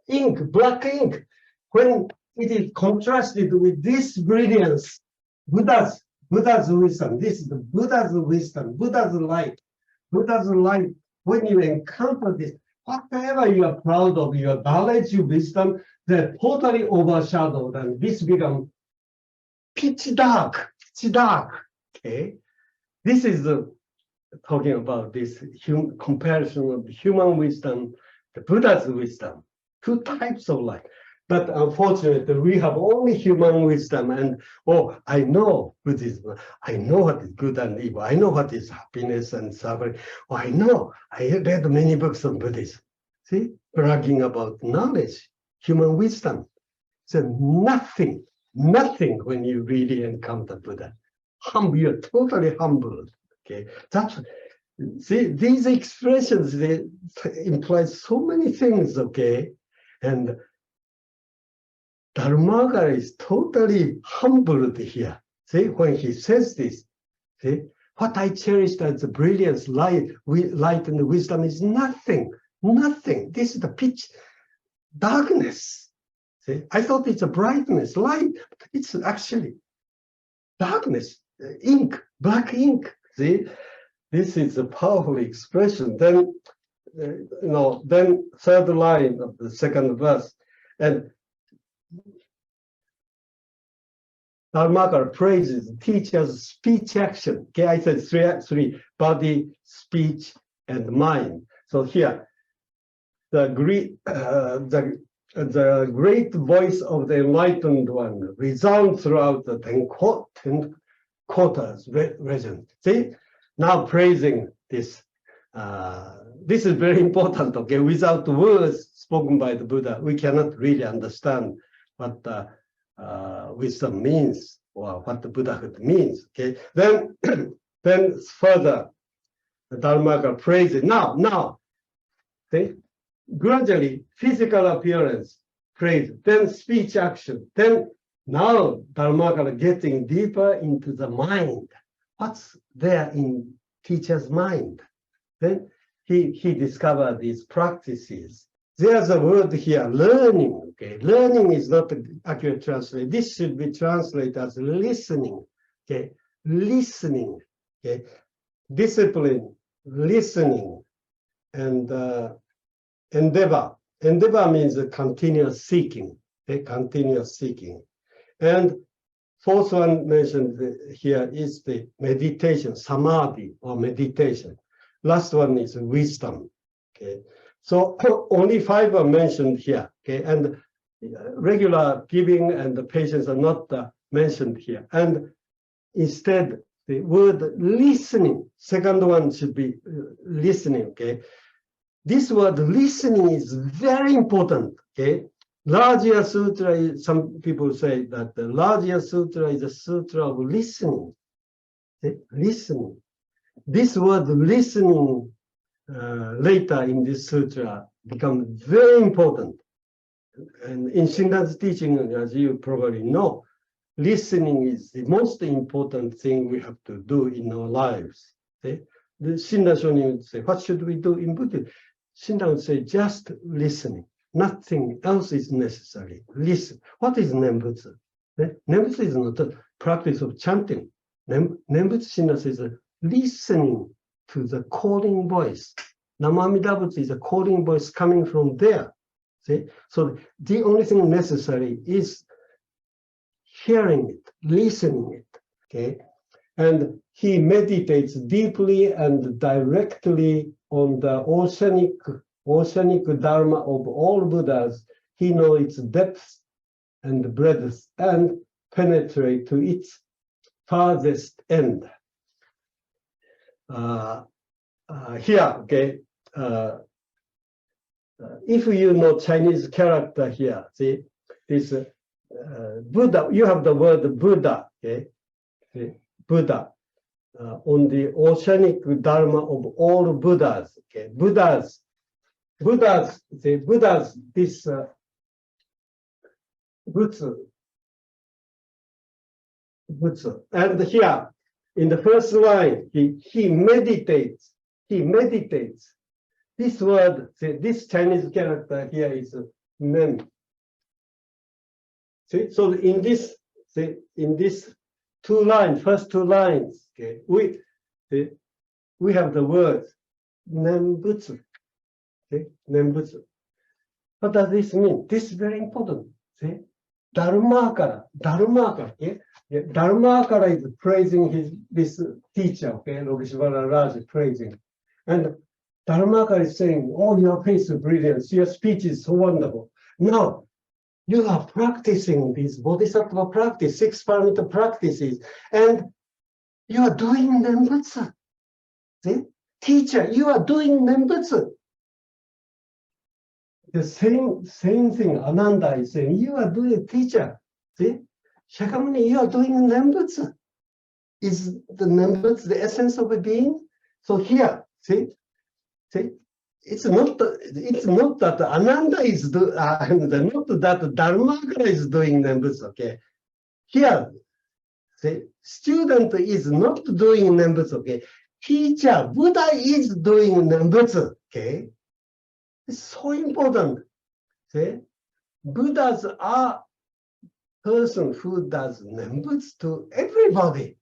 ink, black ink. When it is contrasted with this brilliance, Buddha's wisdom, this is the Buddha's wisdom, Buddha's light. When you encounter this, whatever you are proud of, your knowledge, your wisdom, they're totally overshadowed, and this becomes pitch dark. Okay, this is talking about this comparison of human wisdom, the Buddha's wisdom, 2 types of light. But unfortunately, we have only human wisdom, and I know Buddhism. I know what is good and evil. I know what is happiness and suffering. I know. I read many books on Buddhism. See, bragging about knowledge, human wisdom. So nothing when you really encounter Buddha. You're totally humbled. Okay, see, these expressions, they imply so many things. Okay, and Dharmakara is totally humbled here. See, when he says this, see, what I cherished as the brilliance, light and the wisdom is nothing. This is the pitch darkness. See, I thought it's a brightness, light, but it's actually darkness, ink, black ink. See, this is a powerful expression. Then, then 3rd line of the 2nd verse, and Dharmakara praises teacher's speech action. Okay, I said three: body, speech, and mind. So here, the great voice of the enlightened one resounds throughout the 10 quarters region. See, now praising this. This is very important. Okay, without words spoken by the Buddha, we cannot really understand what the wisdom means or what the Buddhahood means. Okay, then further, the Dharmakara praises. Now, see, gradually physical appearance praise, then speech action, then now Dharmakara getting deeper into the mind. What's there in teacher's mind? Then he discovered these practices. There's a word here, learning. Okay, learning is not an accurate translation. This should be translated as listening. Okay, listening. Okay, discipline, listening, and endeavor. Endeavor means a continuous seeking, a continuous seeking. And fourth one mentioned here is the meditation, samadhi or meditation. Last one is wisdom. Okay, so only 5 are mentioned here. Okay, and regular giving and the patience are not mentioned here. And instead, the word listening, second one should be listening. Okay, this word listening is very important. Okay, Rajya Sutra, some people say that the Rajya Sutra is a sutra of listening. Okay? Listening. This word listening later in this sutra becomes very important. And in Shinran's teaching, as you probably know, listening is the most important thing we have to do in our lives. Okay? The Shinran Shonin would say, what should we do in Buddhism? Shinran would say, just listening. Nothing else is necessary. Listen. What is Nembutsu? Nembutsu is not a practice of chanting. Nembutsu, Shinran says, listening to the calling voice. Namamida Butsu is a calling voice coming from there. See? So the only thing necessary is hearing it, listening it. Okay? And he meditates deeply and directly on the oceanic dharma of all Buddhas. He knows its depth and breadth and penetrate to its farthest end. Here, okay, if you know Chinese character here, see, this Buddha, you have the word Buddha, okay, see, Buddha, on the oceanic dharma of all Buddhas, okay, Buddhas, this Butsu, and here, in the first line, he meditates. This word, this Chinese character here is mem. See, so in this first two lines, okay, we have the word nembutsu. Okay, nembutsu. What does this mean? This is very important. See, Dharmakara. Okay? Dharmakara is praising this teacher, okay, Lokeshvara Raj is praising. And Dharmakara is saying, oh, your face is brilliant, your speech is so wonderful. Now, you are practicing this bodhisattva practice, 6 paramita practices, and you are doing nembutsu. See? Teacher, you are doing nembutsu. The same thing Ananda is saying, you are doing teacher. See? Shakyamuni, you are doing nembutsu. Is the nembutsu the essence of a being? So here, see, it's not that Ananda is not that Dharmakara is doing nembutsu. Okay, here, see, student is not doing nembutsu. Okay, teacher Buddha is doing nembutsu. Okay, it's so important. See, Buddhas are person who does nembutsu to everybody.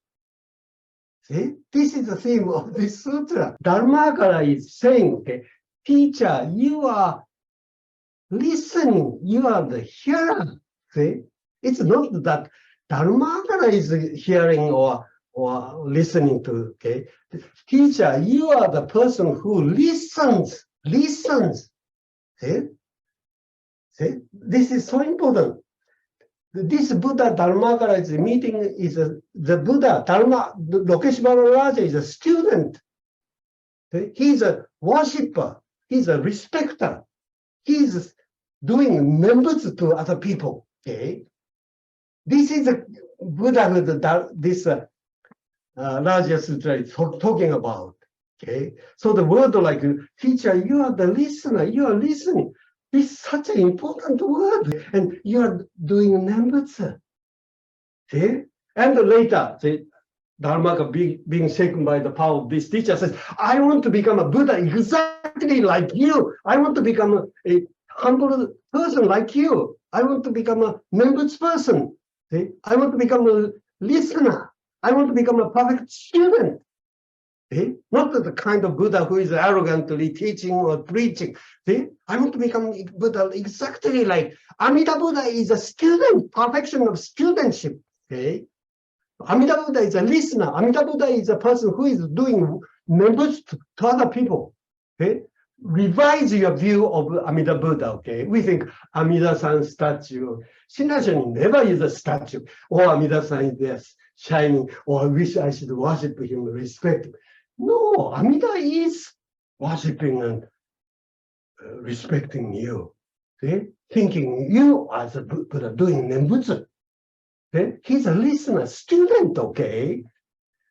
See, this is the theme of this sutra. Dharmakara is saying, okay, teacher, you are listening, you are the hearer. See, it's not that Dharmakara is hearing or listening to, okay. Teacher, you are the person who listens. See, this is so important. This Buddha Dharmakara is meeting is the Buddha Dharma. Lokeshvara Raja is a student. Okay? He's a worshipper. He's a respecter. He's doing nembutsu to other people. Okay, this is a Buddhahood that this Rajya Sutra is talking about. Okay, so the word like teacher, you are the listener. You are listening. This is such an important word, and you are doing nembutsu. See? And later, see, Dharmaka being shaken by the power of this teacher says, I want to become a Buddha exactly like you. I want to become a humble person like you. I want to become a nembutsu person. See? I want to become a listener. I want to become a perfect student. See? Not the kind of Buddha who is arrogantly teaching or preaching. See? I want to become Buddha exactly like Amida Buddha is a student, perfection of studentship. Okay? Amida Buddha is a listener. Amida Buddha is a person who is doing members to other people. Okay? Revise your view of Amida Buddha. Okay? We think Amida-san statue. Shinran never is a statue. Or Amida-san is there shining. Or I wish I should worship him, respect him. No, Amida is worshiping and respecting you. See? Thinking you as a Buddha doing Nembutsu. Okay? He's a listener, student, okay?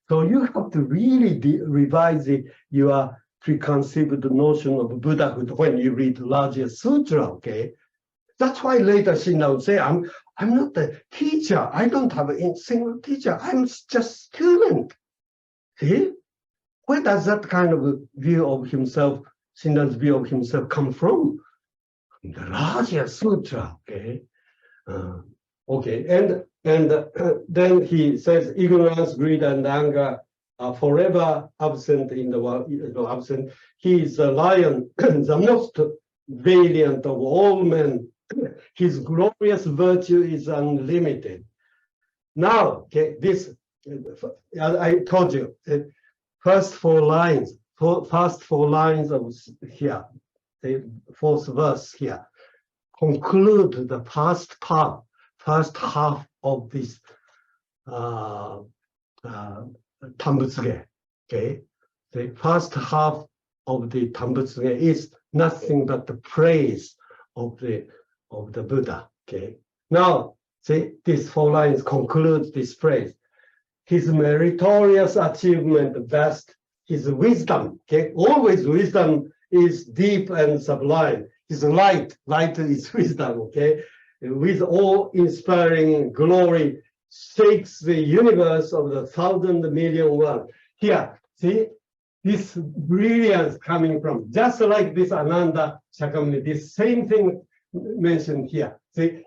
So you have to really revise your preconceived notion of Buddhahood when you read larger sutra, okay? That's why later Shinran would say, I'm not a teacher. I don't have a single teacher. I'm just student. See? Where does that kind of view of himself, Shinran's view of himself, come from? The larger sutra, okay? Okay, and then he says, ignorance, greed, and anger are forever absent in the world. Absent. He is a lion, the most valiant of all men. His glorious virtue is unlimited. Now, okay, this, I told you, first four lines of here, the fourth verse here, conclude the first half of this Tambutsuge. Okay, the first half of the Tambutsuge is nothing but the praise of the Buddha. Okay, now see, these four lines conclude this praise. His meritorious achievement best, his wisdom, okay? Always wisdom is deep and sublime. His light is wisdom, okay? With awe-inspiring glory, shakes the universe of the 1,000,000,000 world. Here, see, this brilliance coming from, just like this Ananda Shakyamuni, this same thing mentioned here. See,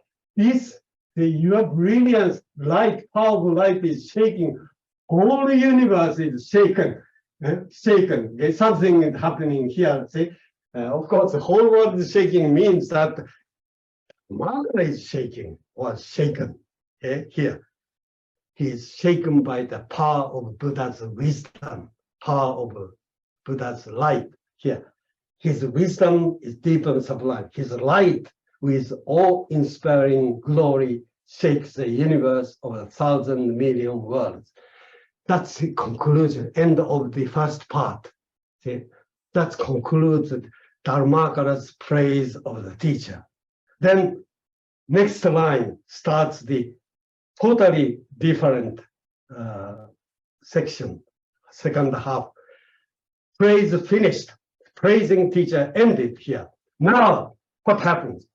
your brilliance, light, powerful light is shaking. Whole universe is shaken. Shaken. Okay? Something is happening here. See, of course, the whole world is shaking means that Mother is shaking or shaken. Okay? Here, he is shaken by the power of Buddha's wisdom, power of Buddha's light. Here, his wisdom is deep and sublime. His light, with awe-inspiring glory, shakes the universe of 1,000,000,000 worlds. That's the conclusion, end of the first part. See, that concludes Dharmakara's praise of the teacher. Then next line starts the totally different section, second half. Praise finished, praising teacher ended here. Now, what happens?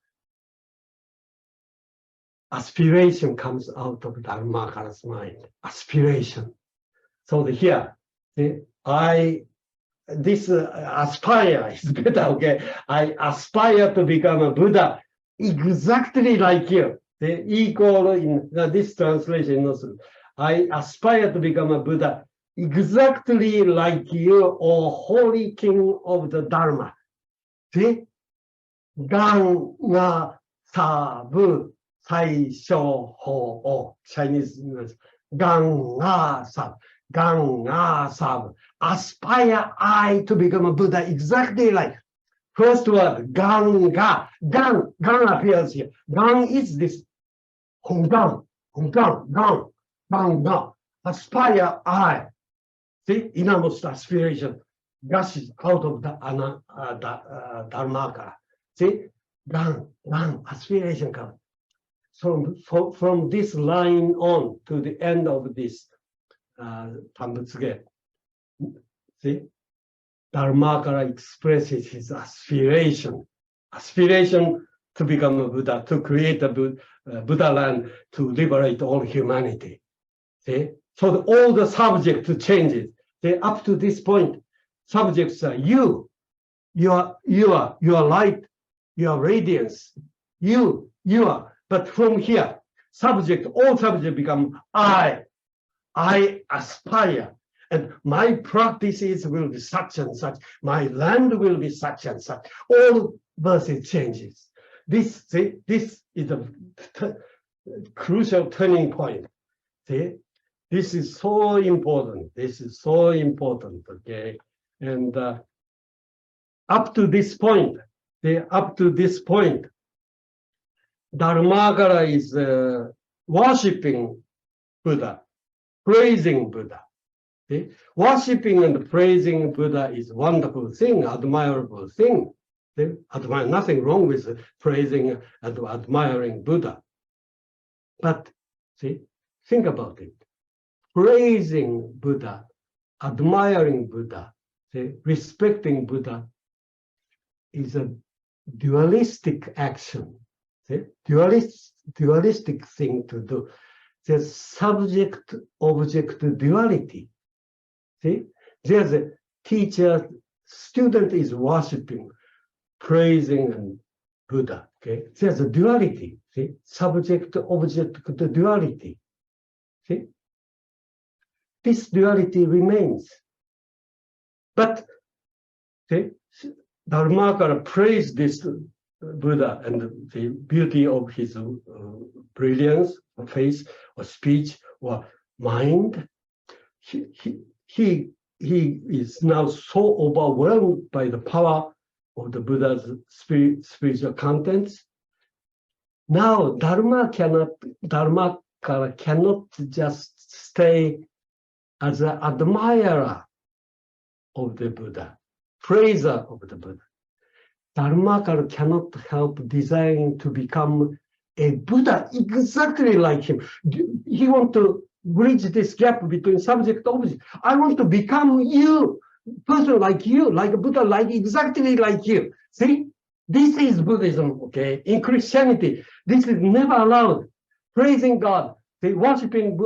Aspiration comes out of Dharmakara's mind. Aspiration. So here, this aspire is better, okay? I aspire to become a Buddha exactly like you. The equal in this translation also. I aspire to become a Buddha exactly like you, O holy king of the Dharma. See? Gan nga sabu sai shou ho o. Chinese English. Gan nga sab. Gan nga sab. Aspire I to become a Buddha exactly like. First word, gan ga. Gan appears here. Gan is this. Honggan, gan ga. Aspire I. See, innermost aspiration gushes out of the Dharmakara. See, gan, aspiration comes. From this line on to the end of this Tambutsuge, see, Dharmakara expresses his aspiration to become a Buddha, to create a Buddha land, to liberate all humanity. See, so all the subject changes. See, up to this point, subjects are you are light, your radiance, you are. But from here, all subjects become I aspire. and my practices will be such and such, my land will be such and such. All verses changes. This is a crucial turning point. See, this is so important. This is so important. Okay, and up to this point, Dharmakara is worshiping Buddha, praising Buddha. See? Worshipping and praising Buddha is a wonderful thing, admirable thing. See? Nothing wrong with praising and admiring Buddha. But see, think about it. Praising Buddha, admiring Buddha, see, respecting Buddha is a dualistic action. See? Dualistic thing to do. The subject-object duality. See, there's a teacher, student is worshiping, praising Buddha. Okay, there's a duality. See, subject-object duality. See, this duality remains. But see, Dharmakara praised this Buddha and the beauty of his brilliance, or face, or speech, or mind. He is now so overwhelmed by the power of the Buddha's spiritual contents. Now Dharmakara cannot just stay as an admirer of the Buddha, praiser of the Buddha. Dharmakara cannot help desiring to become a Buddha exactly like him. He wants to bridge this gap between subject and object. I want to become you, person like you, like a Buddha, like exactly like you. See, this is Buddhism, okay? In Christianity, this is never allowed. Praising God, see, worshiping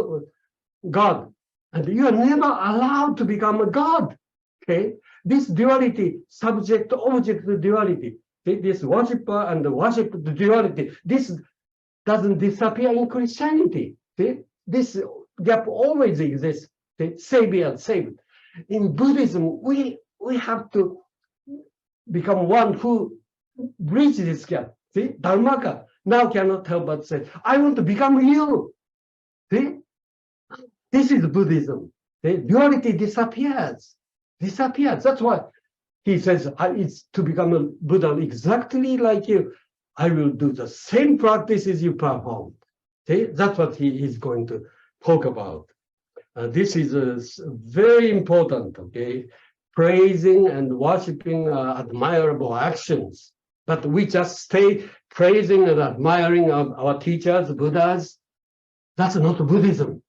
God, and you are never allowed to become a God, okay? This duality, subject-object duality, see, this worshiper and the worship duality, this doesn't disappear in Christianity. See, this gap always exists. See, savior and saved. In Buddhism, we have to become one who bridges this gap. See, Dharmakara now cannot help but say, I want to become you. See, this is Buddhism. See, duality disappears. That's why he says, it's to become a Buddha exactly like you. I will do the same practices you performed. See, that's what he is going to talk about. This is very important, okay? Praising and worshiping admirable actions. But we just stay praising and admiring our teachers, Buddhas. That's not Buddhism,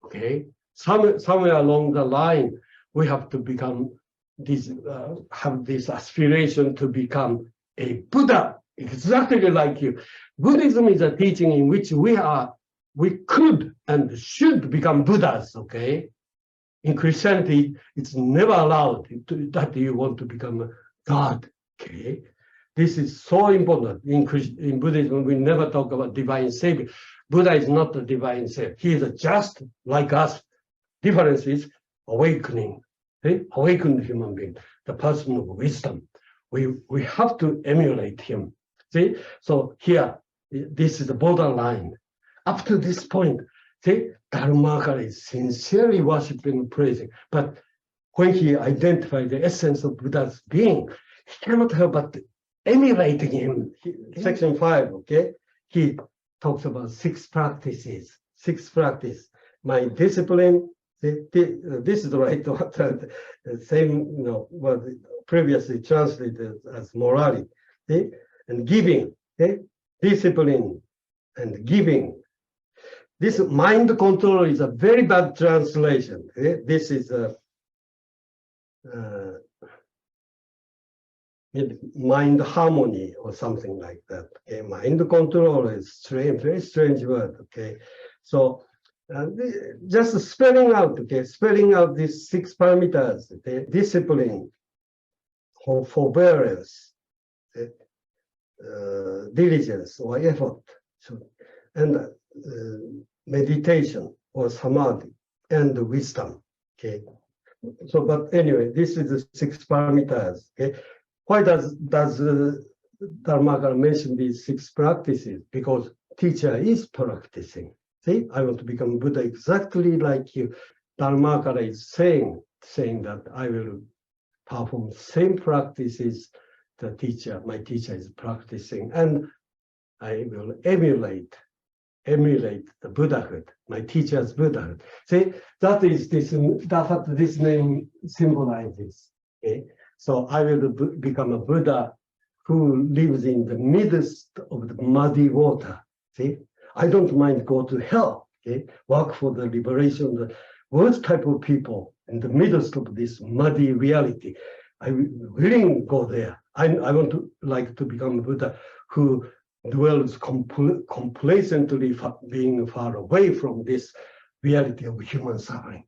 okay? Somewhere along the line, we have to become this, have this aspiration to become a Buddha, exactly like you. Buddhism is a teaching in which we could and should become Buddhas, okay? In Christianity, it's never allowed that you want to become a God, okay? This is so important. In Buddhism, we never talk about divine savior. Buddha is not the divine savior. He is just like us. Difference is awakening, okay? Awakened human being, the person of wisdom. We have to emulate him. See, so here, this is the borderline. Up to this point, see, Dharmakara is sincerely worshiping and praising. But when he identified the essence of Buddha's being, he cannot help but emulating him. Section 5, okay? He talks about 6 practices. 6 practices. My discipline, this is the right word, same, what previously translated as morality, see? And giving, okay? Discipline and giving. This mind control is a very bad translation. Okay? This is a mind harmony or something like that. Okay? Mind control is strange, very strange word. Okay, so just spelling out. Okay, spelling out these 6 parameters. Okay? Discipline, forbearance, okay? Diligence or effort, and meditation or samadhi, and wisdom. Okay, So, but anyway, this is the 6 parameters. Okay, why does Dharmakara mention these 6 practices? Because teacher is practicing. See, I want to become Buddha exactly like you. Dharmakara is saying that I will perform same practices my teacher is practicing, and I will emulate the Buddhahood, my teacher's Buddhahood. See, that's what this name symbolizes. Okay, so I will become a Buddha who lives in the midst of the muddy water. See, I don't mind go to hell. Okay, work for the liberation of the worst type of people in the midst of this muddy reality. I willing go there. I want to like to become a Buddha who dwells complacently being far away from this reality of human suffering.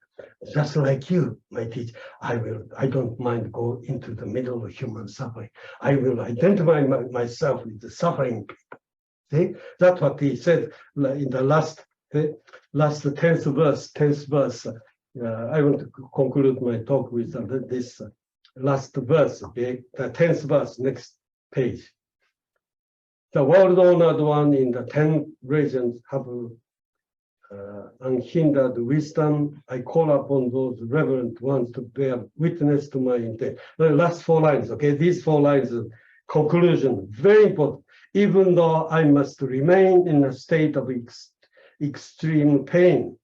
Just like you, my teacher, I don't mind go into the middle of human suffering. I will identify myself with the suffering people. See, that's what he said in the last 10th verse. I want to conclude my talk with this last verse, okay? The 10th verse, next page. The world-honored one in the 10 regions have unhindered wisdom. I call upon those reverent ones to bear witness to my intent. The last 4 lines, okay? These 4 lines, conclusion, very important. Even though I must remain in a state of extreme pain.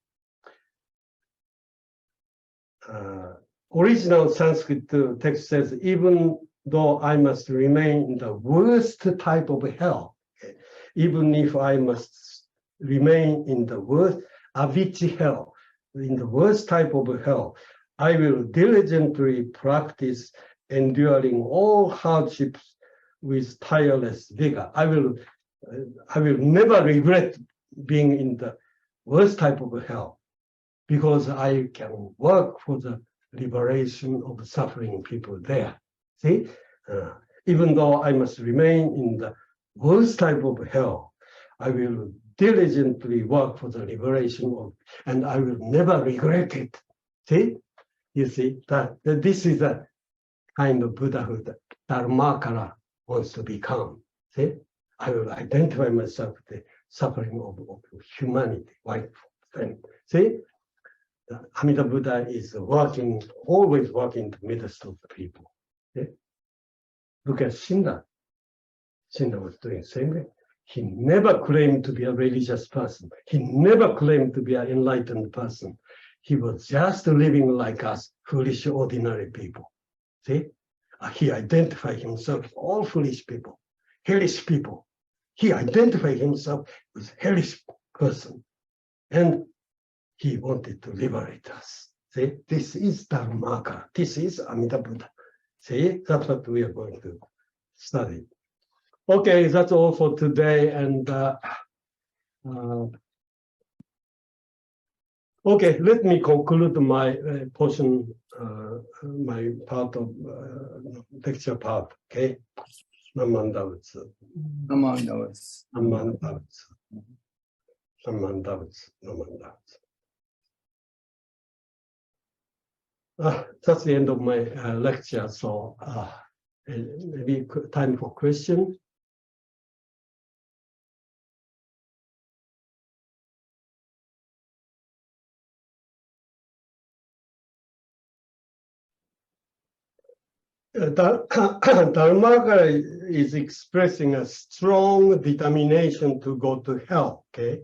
Original Sanskrit text says, even though I must remain in the worst type of hell, okay? Even if I must remain in the worst Avicii hell, in the worst type of hell, I will diligently practice enduring all hardships with tireless vigor. I will never regret being in the worst type of hell, because I can work for the liberation of suffering people there. See, even though I must remain in the worst type of hell, I will diligently work for the liberation of, and I will never regret it. See, you see that this is a kind of Buddhahood that Dharmakara wants to become. See, I will identify myself with the suffering of humanity, white friend. See, Amida Buddha is always working in the midst of the people. Okay? Look at Shinda. Shinda was doing the same way. He never claimed to be a religious person. He never claimed to be an enlightened person. He was just living like us, foolish, ordinary people. See? He identified himself with all foolish people, hellish people. He identified himself with hellish person. And he wanted to liberate us. See, this is Dharmakara. This is Amida Buddha. See, that's what we are going to study. Okay, that's all for today. And okay, let me conclude my portion, my part of lecture part. Okay, Namandavutsu. Namandavutsu. Namandavutsu. Namandavutsu. Namandavutsu. That's the end of my lecture. So maybe time for question. Dharmakara is expressing a strong determination to go to hell. Okay,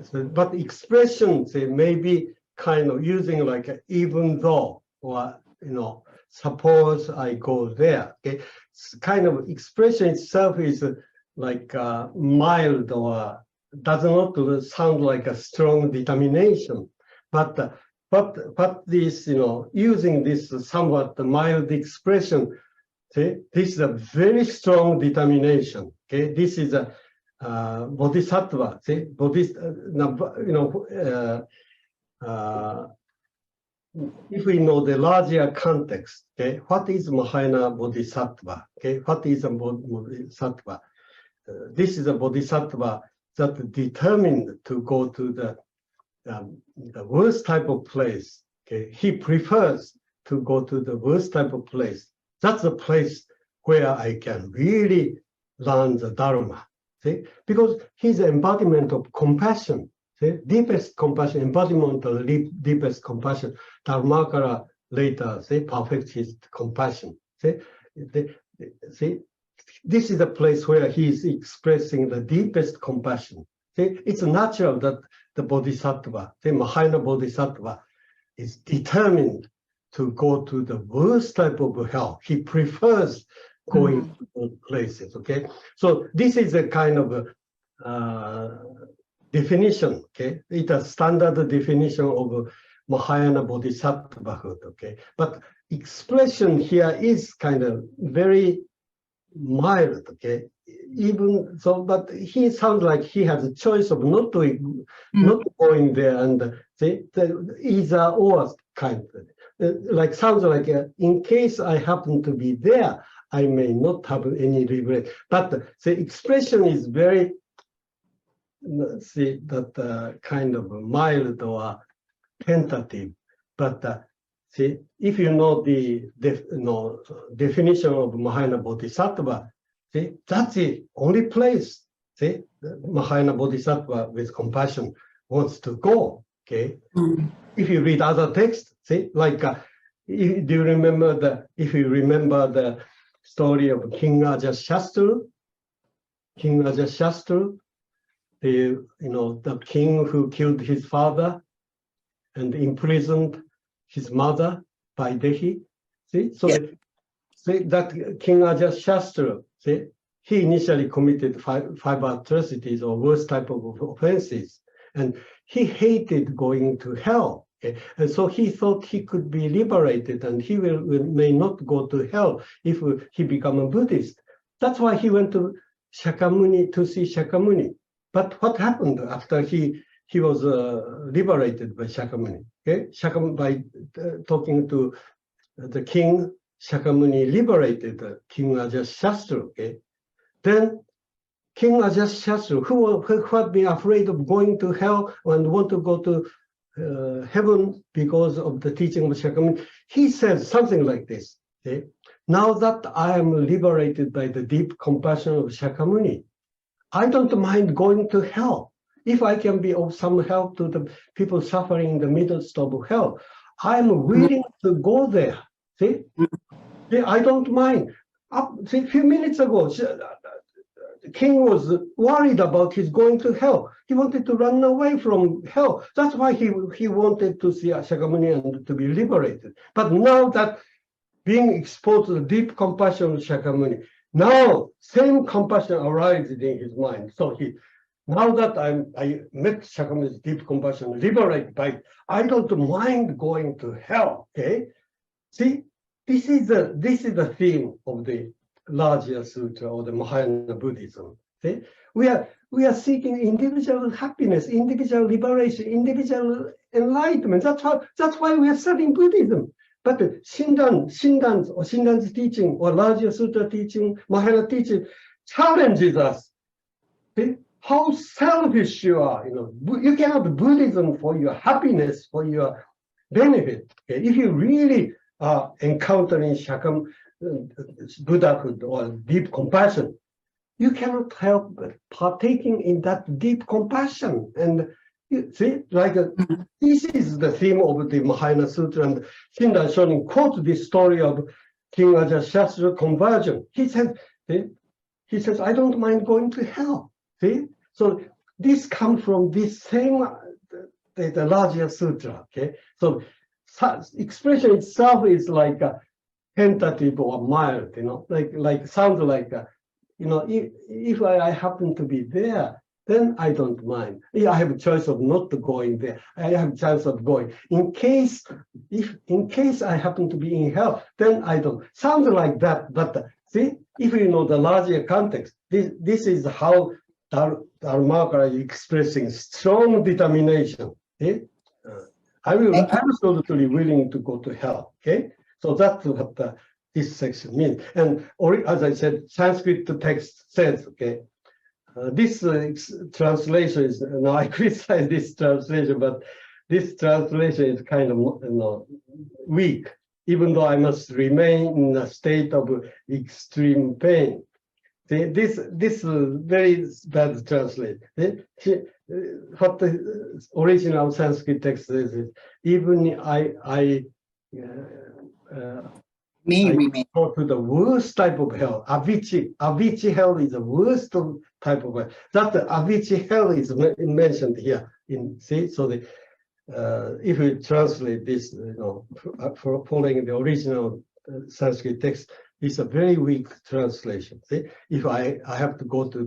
so, but expressions may be kind of using like even though, or suppose I go there. Okay, it's kind of expression itself is like mild or does not sound like a strong determination, but this using this somewhat mild expression, see, this is a very strong determination. Okay, this is a bodhisattva. See, if we know the larger context, okay, what is Mahayana Bodhisattva? Okay, what is a Bodhisattva? This is a Bodhisattva that determined to go to the worst type of place. okay, he prefers to go to the worst type of place. That's the place where I can really learn the Dharma. See, because he's the embodiment of compassion. See, deepest compassion, embodiment of deepest compassion. Dharmakara later, see, perfects his compassion. See, see, this is the place where he is expressing the deepest compassion. See, it's natural that the bodhisattva, the Mahayana bodhisattva, is determined to go to the worst type of hell. He prefers going to those places. Okay, so this is a kind of definition. Okay, it's a standard definition of Mahayana bodhisattvahood. Okay, but expression here is kind of very mild. Okay, even so, but he sounds like he has a choice of not going there, and see, the either or kind of like sounds like in case I happen to be there, I may not have any regret. But the expression is very, see, that kind of mild or tentative. But see, if you know the definition of Mahayana Bodhisattva, see, that's the only place, see, the Mahayana Bodhisattva with compassion wants to go. Okay, if you read other texts, see, like do you remember if you remember the story of King Ajatasattu? King Ajatasattu, the king who killed his father and imprisoned his mother by Dehi. See, so that King Ajatasattu, see, he initially committed five atrocities or worst type of offenses, and he hated going to hell. Okay? And so he thought he could be liberated and he may not go to hell if he become a Buddhist. That's why he went to Shakyamuni to see Shakyamuni. But what happened after he was liberated by Shakyamuni? Okay? By talking to the king, Shakyamuni liberated King Ajatasattu. Okay? Then King Ajatasattu, who had been afraid of going to hell and want to go to heaven because of the teaching of Shakyamuni, he says something like this. Okay? Now that I am liberated by the deep compassion of Shakyamuni, I don't mind going to hell. If I can be of some help to the people suffering in the midst of hell, I'm willing to go there. See, I don't mind. See, a few minutes ago, the king was worried about his going to hell. He wanted to run away from hell. That's why he wanted to see Shakyamuni and to be liberated. But now that being exposed to the deep compassion of Shakyamuni, now same compassion arises in his mind. So now that I met Shakyamuni's deep compassion, liberated by it, I don't mind going to hell. Okay, see, this is the theme of the larger sutra or the Mahayana Buddhism. See? We are seeking individual happiness, individual liberation, individual enlightenment. That's why we are studying Buddhism. But Shindan's teaching or larger sutra teaching, Mahayana teaching challenges us. See? How selfish you are. You cannot Buddhism for your happiness, for your benefit. Okay? If you really are encountering Buddhahood or deep compassion, you cannot help but partaking in that deep compassion. And you see, this is the theme of the Mahayana Sutra. And Shindan Shonin quotes this story of King Ajatasattu's conversion. He says, I don't mind going to hell. See, so this comes from this same the larger sutra. Okay, so expression itself is like a tentative or mild, like sounds like if I happen to be there, then I don't mind. I have a choice of not going there. I have a chance of going. In case I happen to be in hell, then I don't. Sounds like that, but see, if you know the larger context, this is how Dharmakara is expressing strong determination. Okay? I will absolutely willing to go to hell. Okay, so that's what this section means. And as I said, Sanskrit text says, okay, this translation is, now I criticize this translation, but this translation is kind of weak, even though I must remain in a state of extreme pain. See, this is very bad translation. What the original Sanskrit text says is, even I remain. go to the worst type of hell. Avicii hell is the worst type of hell. That Avicii hell is mentioned here. So if we translate this, for following the original Sanskrit text, it's a very weak translation. See, if I have to go to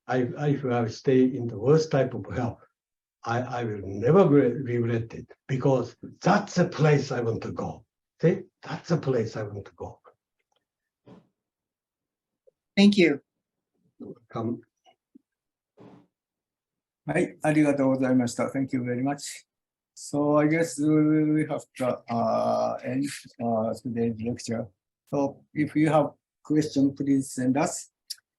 if I stay in the worst type of hell, I will never regret it, because that's a place I want to go. See, that's a place I want to go. Thank you. Come. はい、ありがとうございました。Thank you very much. So I guess we have to end today's lecture. So if you have questions, please send us.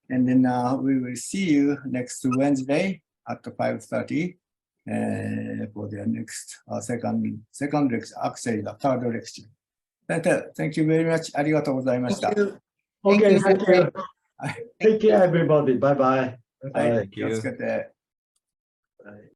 And then we will see you next Wednesday at 5:30 for the next second lecture, actually the third lecture. Thank you very much. ありがとうございました。Okay, thank you. Thank Take care, everybody. Bye bye. はい、気をつけて。Bye.